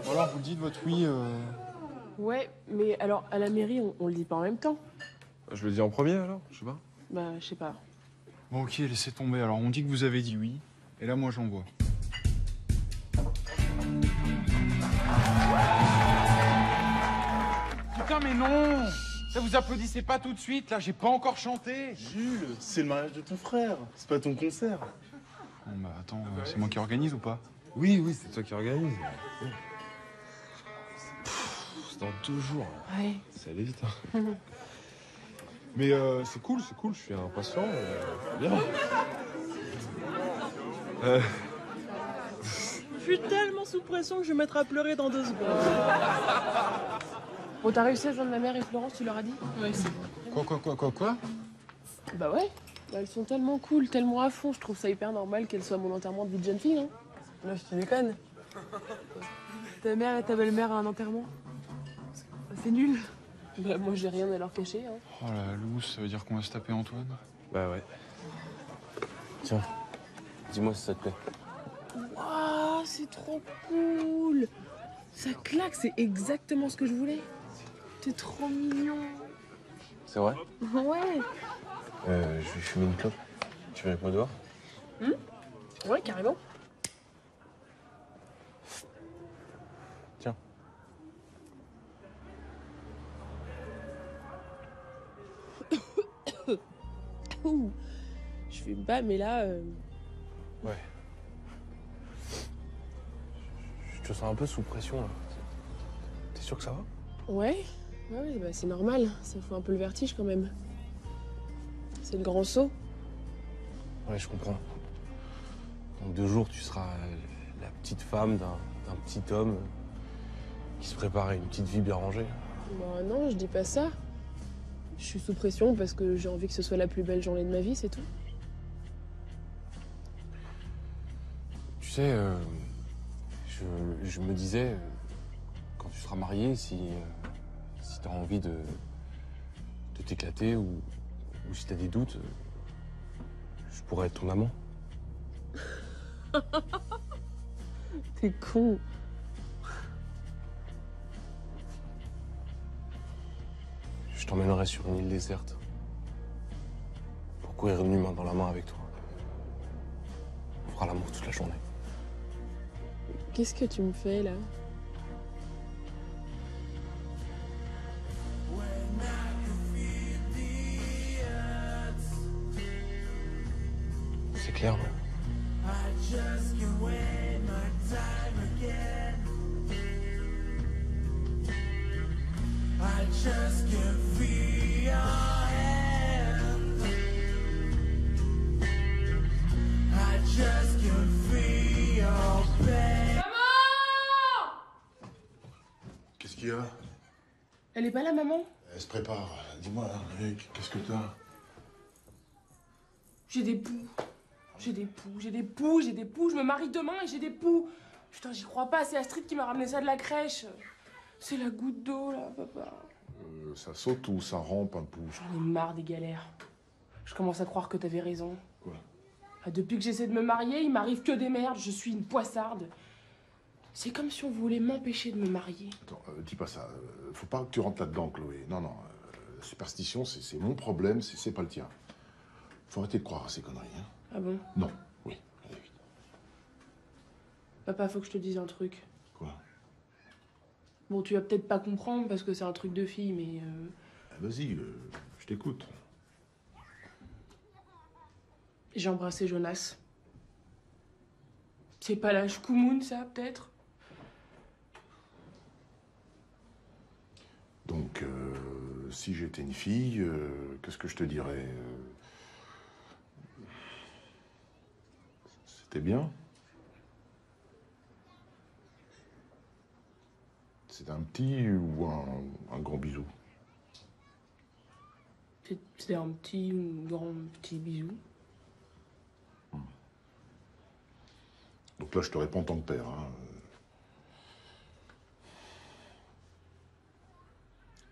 Alors, vous le dites, votre oui Ouais, mais alors, à la mairie, on le dit pas en même temps. Je le dis en premier alors, je sais pas. Bah, je sais pas. Bon, ok, laissez tomber. Alors, on dit que vous avez dit oui, et là, moi, j'envoie. Putain, mais non! Ça, vous applaudissez pas tout de suite, là, j'ai pas encore chanté! Jules, c'est le mariage de ton frère, c'est pas ton concert. Bon, bah, attends, c'est moi qui organise ou pas? Oui, c'est toi qui organise. C'est dans 2 jours. Ouais. Ça allait vite, hein. Mais c'est cool, je suis impatient. Bien. Je suis tellement sous pression que je vais me mettre à pleurer dans 2 secondes. Bon, t'as réussi à joindre ma mère et Florence, tu leur as dit? Ouais, c'est Quoi? Bah ouais. Bah, elles sont tellement cool, tellement à fond. Je trouve ça hyper normal qu'elles soient à mon enterrement de vie de jeune fille, hein. Là, je te déconne. Ta mère et ta belle-mère à un enterrement? C'est nul. Bah moi, j'ai rien à leur cacher, hein. Oh la loose, ça veut dire qu'on va se taper Antoine? Bah ouais. Tiens, dis-moi si ça te plaît. Waouh, c'est trop cool. Ça claque, c'est exactement ce que je voulais. T'es trop mignon. C'est vrai? Ouais. Je vais fumer une clope. Tu veux avec moi dehors? Ouais, carrément. Tiens. Ouh. Je fume pas, mais là... Ouais. Je te sens un peu sous pression, là. T'es sûr que ça va? Ouais, bah c'est normal. Ça fout un peu le vertige, quand même. C'est le grand saut. Ouais, je comprends. Dans 2 jours, tu seras la petite femme d'un petit homme qui se prépare à une petite vie bien rangée. Bah non, je dis pas ça. Je suis sous pression parce que j'ai envie que ce soit la plus belle journée de ma vie, c'est tout. Tu sais, je me disais, quand tu seras mariée, si t'as envie de t'éclater ou si t'as des doutes, je pourrais être ton amant. T'es con. Je t'emmènerai sur une île déserte pour courir nu main dans la main avec toi. On fera l'amour toute la journée. Qu'est-ce que tu me fais, là? C'est clair, non? Qu'est-ce qu'il y a? Elle est pas là, maman? Elle se prépare. Dis-moi, qu'est-ce que t'as? J'ai des poux. J'ai des poux, j'ai des poux, j'ai des poux. Je me marie demain et j'ai des poux. Putain, j'y crois pas. C'est Astrid qui m'a ramené ça de la crèche. C'est la goutte d'eau, là, papa. Ça saute ou ça rampe un peu? J'en ai marre des galères. Je commence à croire que t'avais raison. Quoi? Ah, depuis que j'essaie de me marier, il m'arrive que des merdes. Je suis une poissarde. C'est comme si on voulait m'empêcher de me marier. Attends, dis pas ça. Faut pas que tu rentres là-dedans, Chloé. Non, non. La superstition, c'est mon problème, c'est pas le tien. Faut arrêter de croire à ces conneries, hein. Ah bon? Non. Oui. Allez, vite. Papa, faut que je te dise un truc. Quoi? Bon, tu vas peut-être pas comprendre parce que c'est un truc de fille, mais... Vas-y, je t'écoute. J'ai embrassé Jonas. C'est pas l'âge Koumoun, ça, peut-être? Donc, si j'étais une fille, qu'est-ce que je te dirais? C'était bien? C'était un petit ou un grand bisou? C'était un petit ou grand petit bisou. Donc là, je te réponds en tant que père, hein.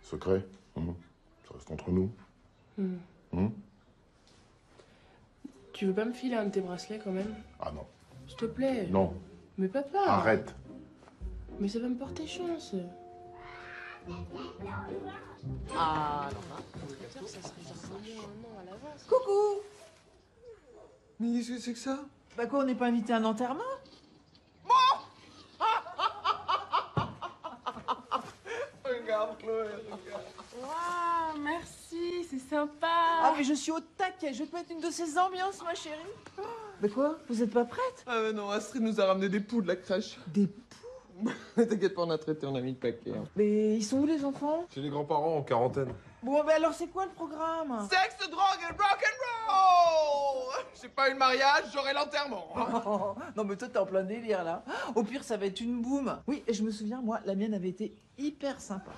Secret? Ça reste entre nous? Tu veux pas me filer un de tes bracelets, quand même? Ah non. S'il te plaît. Non. Mais papa. Arrête. Mais ça va me porter chance. Ah, Coucou! Mais qu'est-ce que c'est que ça? Bah quoi, on n'est pas invité à un enterrement? Regarde, Chloé, regarde. Waouh, merci, c'est sympa. Ah mais je suis au taquet, je vais te mettre une de ces ambiances, ma chérie. Mais quoi? Vous êtes pas prête? Ah non, Astrid nous a ramené des poux de la crèche. Des poux? T'inquiète pas, on a traité, on a mis le paquet. Hein. Mais ils sont où les enfants? Chez les grands-parents en quarantaine. Bon, ben alors c'est quoi le programme? Sexe, drogue et rock'n'roll. J'ai pas eu le mariage, j'aurai l'enterrement. Non mais toi t'es en plein délire là. Au pire ça va être une boum. Oui, et je me souviens, moi, la mienne avait été hyper sympa.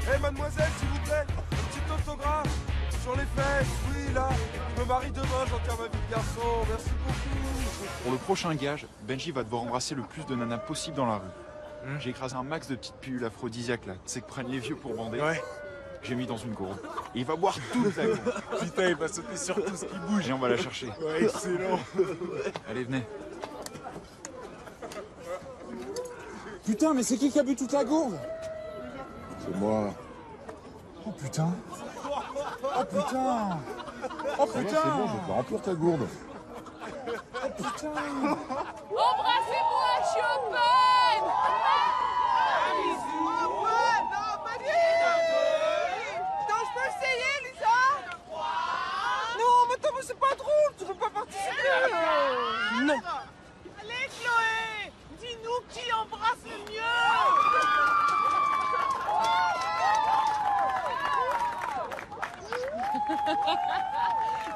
Hé, mademoiselle, s'il vous plaît, un petit autographe sur les fesses, oui, là. Je me marie demain, j'enterre ma vie de garçon, merci beaucoup. Pour le prochain gage, Benji va devoir embrasser le plus de nanas possible dans la rue. J'ai écrasé un max de petites pilules aphrodisiaques là, c'est que prennent les vieux pour bander. Ouais. J'ai mis dans une gourde. Et il va boire toute la gourde. Putain, il va sauter sur tout ce qui bouge. Et on va la chercher. Ouais, excellent. Allez, venez. Putain, mais c'est qui a bu toute la gourde? C'est moi. Oh putain. Oh putain. Oh putain. C'est bon, je vais te remplir ta gourde. Oh putain. Embrassez-moi, je suis open. Non, je peux essayer, Lisa? Non, mais attends, mais c'est pas drôle, tu peux pas participer. Non. Allez, Chloé, dis-nous qui embrasse le mieux.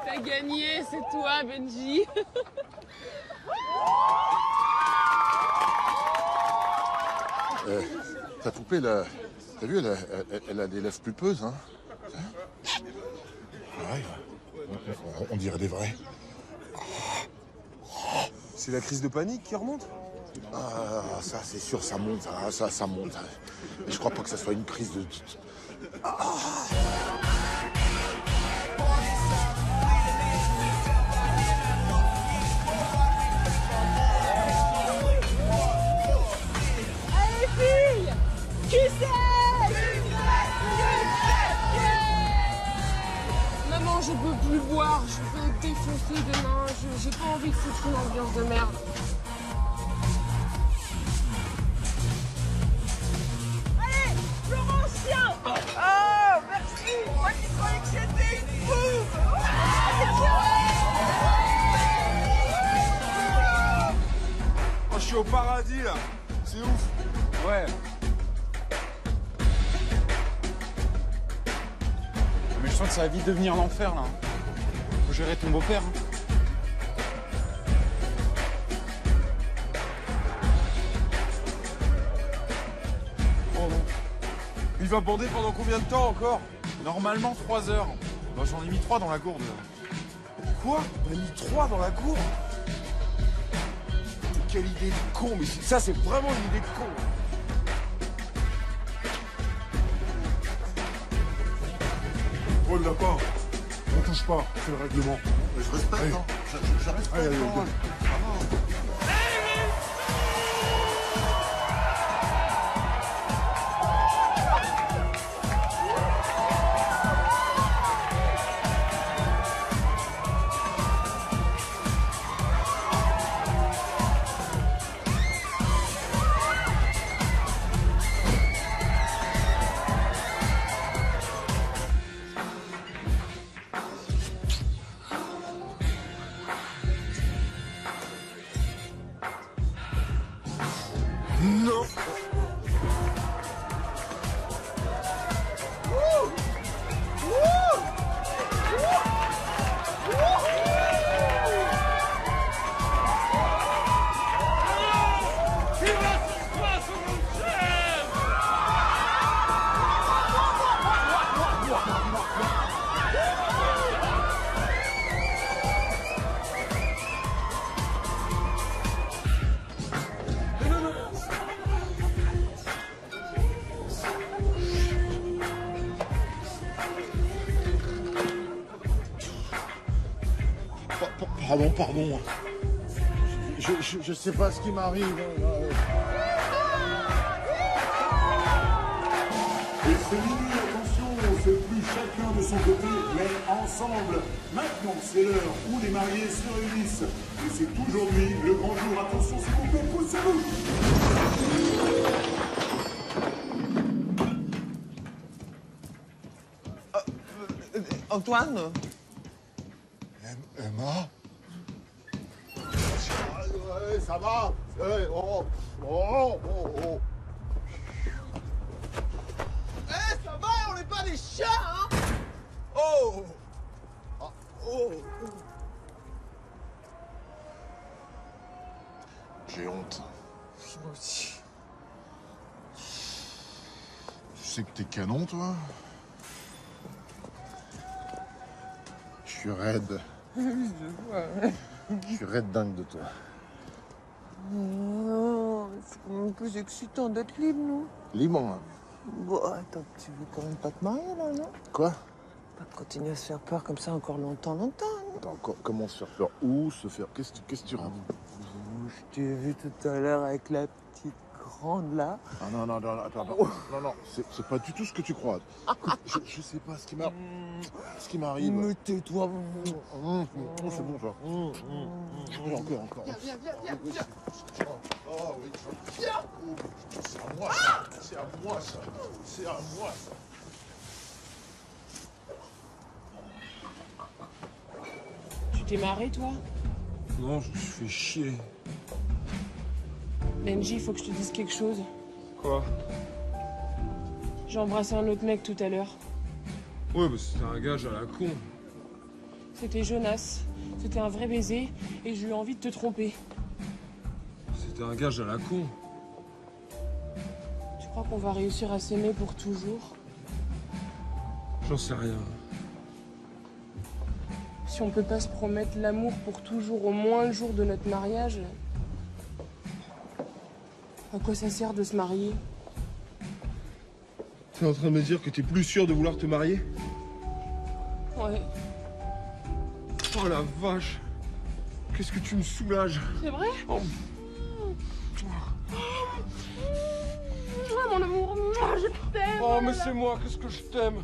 T'as gagné, c'est toi, Benji. Ta poupée, là, t'as vu, elle a des lèvres pulpeuses, hein? Ouais, on dirait des vrais. C'est la crise de panique qui remonte? Ah, ça, c'est sûr, ça monte, ça monte. Mais je crois pas que ça soit une crise de... Allez, filles, qui c'est? Maman, je peux plus boire, je vais défoncer demain. J'ai pas envie de foutre une ambiance de merde. Allez, Florentien. Oh, merci. Moi qui croyais que c'était une boum. Oh, je suis au paradis, là. C'est ouf. Ouais. Mais je sens que ça va vite devenir l'enfer là. Faut gérer ton beau-père. Hein. Oh non. Il va bander pendant combien de temps encore? Normalement 3 heures. Bah, j'en ai mis 3 dans la gourde. Quoi? On a mis 3 dans la gourde? Quelle idée de con, mais ça c'est vraiment une idée de con. Oh, le lapin, on touche pas, c'est le règlement. Je respecte, hein. Je respecte. Allez, Pardon. Je sais pas ce qui m'arrive. Et c'est minuit, attention, on ne fait plus chacun de son côté, mais ensemble. Maintenant, c'est l'heure où les mariés se réunissent. Et c'est aujourd'hui le grand jour. Attention, s'il vous plaît, poussez-vous. Antoine? Emma? Ouais, ça va? Oh. Eh, ça va, on n'est pas des chiens, hein? Oh! J'ai honte. Moi aussi. Tu sais que t'es canon, toi? Je suis raide. Je vois. Je suis raide dingue de toi. Oh, c'est quand même plus excitant d'être libre, non? Libre, hein? Bon, attends, tu veux quand même pas te marier, là, non? Quoi? Pas continuer à se faire peur comme ça encore longtemps, non? Attends, comment se faire peur? Où se faire? Qu'est-ce que tu racontes? Je t'ai vu tout à l'heure avec la petite grande, là. Ah non, attends. Non, c'est pas du tout ce que tu crois. Écoute, je sais pas ce qui m'arrive. Mais tais-toi. C'est bon, ça. Encore. Viens. Oh, oui. Viens. C'est à moi, ça. C'est à moi, ça. Tu t'es marré, toi? Non, je me suis fait chier. Benji, il faut que je te dise quelque chose. Quoi? J'ai embrassé un autre mec tout à l'heure. Ouais, bah c'était un gage à la con. C'était Jonas. C'était un vrai baiser et j'ai eu envie de te tromper. C'était un gage à la con. Tu crois qu'on va réussir à s'aimer pour toujours? J'en sais rien. Si on peut pas se promettre l'amour pour toujours au moins le jour de notre mariage, à quoi ça sert de se marier? T'es en train de me dire que t'es plus sûr de vouloir te marier? Ouais. Oh la vache! Qu'est-ce que tu me soulages! C'est vrai? Oh. Mon amour, je t'aime! Oh, mais c'est moi, qu'est-ce que je t'aime!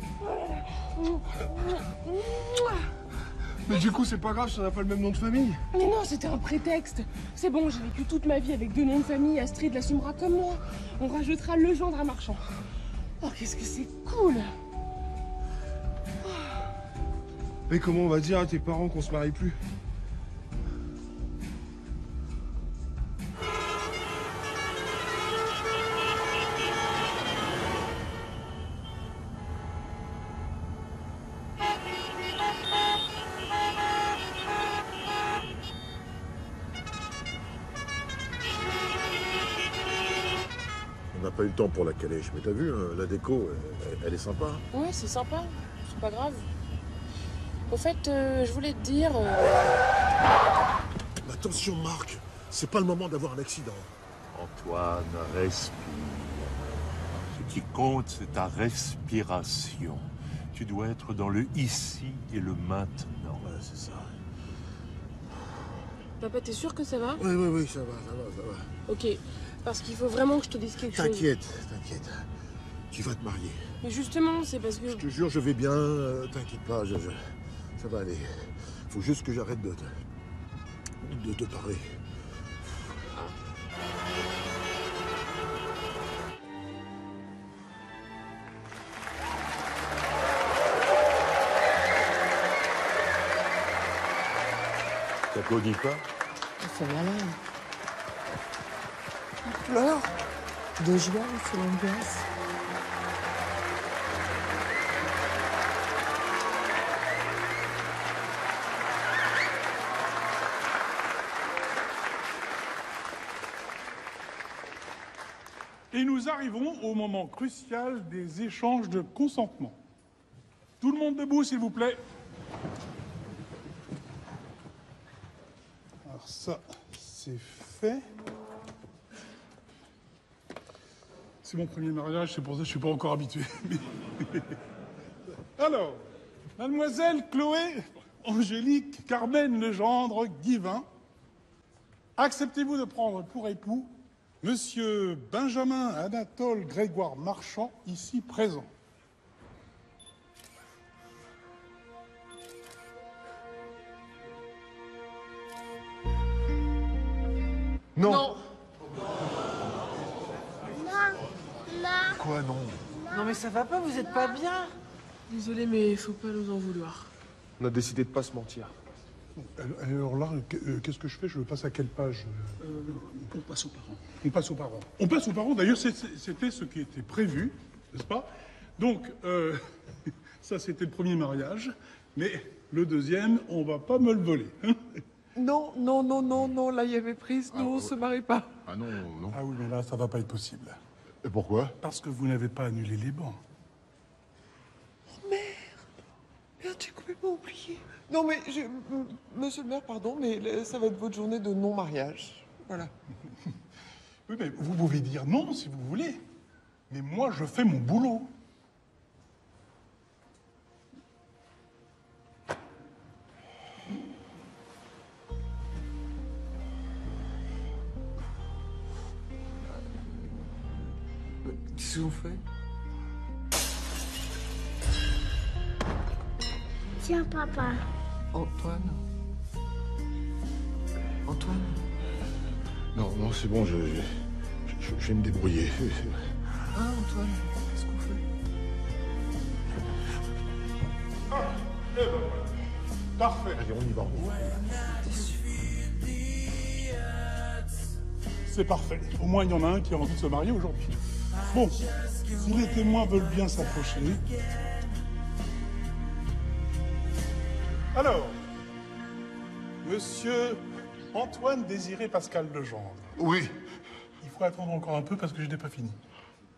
Mais du coup, c'est pas grave si on n'a pas le même nom de famille. Mais non, c'était un prétexte. C'est bon, j'ai vécu toute ma vie avec 2 noms de famille. Astrid l'assumera comme moi. On rajoutera le gendre à Marchand. Oh, qu'est-ce que c'est cool! Mais comment on va dire à tes parents qu'on se marie plus? On n'a pas eu le temps pour la calèche, mais t'as vu, hein, la déco, elle est sympa. Ouais, c'est sympa. C'est pas grave. Au fait, je voulais te dire... Mais attention, Marc, c'est pas le moment d'avoir un accident. Antoine, respire. Ce qui compte, c'est ta respiration. Tu dois être dans le ici et le maintenant. Ouais, c'est ça. Papa, t'es sûr que ça va? Oui, ça va. Ok, parce qu'il faut vraiment que je te dise quelque chose. T'inquiète. Tu vas te marier. Mais justement, c'est parce que... Je te jure, je vais bien. T'inquiète pas, ça va aller. Faut juste que j'arrête de te parler. T'applaudis pas? C'est malade. Il pleure. De joie ou de l'angoisse? Et nous arrivons au moment crucial des échanges de consentement. Tout le monde debout, s'il vous plaît. Alors ça, c'est fait. C'est mon premier mariage, c'est pour ça que je ne suis pas encore habitué. Alors, mademoiselle Chloé, Angélique, Carmen Legendre, Guivin, acceptez-vous de prendre pour époux Monsieur Benjamin Anatole Grégoire Marchand, ici présent? Non. Non. Quoi, non? Non mais ça va pas, vous êtes pas bien. Désolé, mais faut pas nous en vouloir. On a décidé de pas se mentir. Alors là, qu'est-ce que je fais? Je passe à quelle page? On passe aux parents. On passe aux parents. On passe aux parents. D'ailleurs, c'était ce qui était prévu, n'est-ce pas? Donc, ça, c'était le premier mariage. Mais le deuxième, on va pas me le voler. Hein? Non, non, non, non, non, là, il y avait prise. Nous, on se marie pas. Ah non, non. Ah oui, mais là, ça va pas être possible. Et pourquoi? Parce que vous n'avez pas annulé les bancs. Oh, merde. Merde, j'ai complètement oublié. Non, mais, monsieur le maire, pardon, mais ça va être votre journée de non-mariage. Voilà. Oui, mais vous pouvez dire non si vous voulez. Mais moi, je fais mon boulot. Qu'est-ce qu'on fait? Tiens, papa. Antoine. Antoine. Non, non, c'est bon, je vais me débrouiller. Ah, Antoine, qu'est-ce qu'on fait? Ah, eh ben voilà. Parfait. Allez, on y va. C'est parfait. Au moins, il y en a un qui a envie de se marier aujourd'hui. Bon, si les témoins veulent bien s'approcher. Alors, monsieur Antoine Désiré Pascal Legendre. Oui. Il faut attendre encore un peu parce que je n'ai pas fini.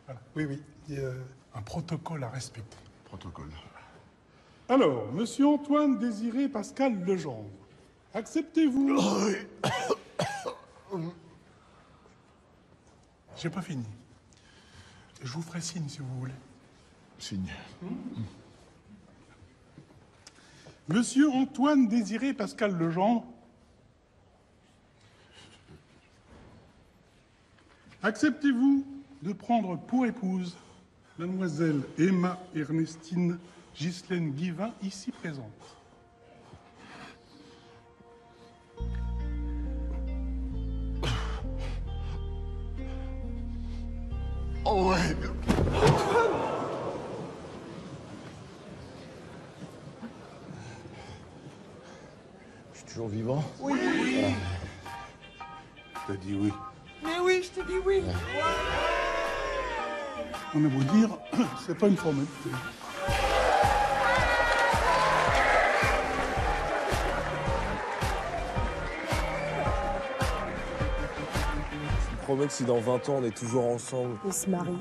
Voilà. Oui, oui. Il y a un protocole à respecter. Protocole. Alors, monsieur Antoine Désiré Pascal Legendre, acceptez-vous... J'ai pas fini. Je vous ferai signe si vous voulez. Signe. Monsieur Antoine Désiré Pascal Legendre, acceptez-vous de prendre pour épouse mademoiselle Emma Ernestine Ghislaine Guivin, ici présente? Oh ouais. Je suis toujours vivant? Oui. T'as dit oui. Mais oui, je te dis oui. On a beau dire, c'est pas une formalité. Je te promets que si dans 20 ans on est toujours ensemble... On se marie.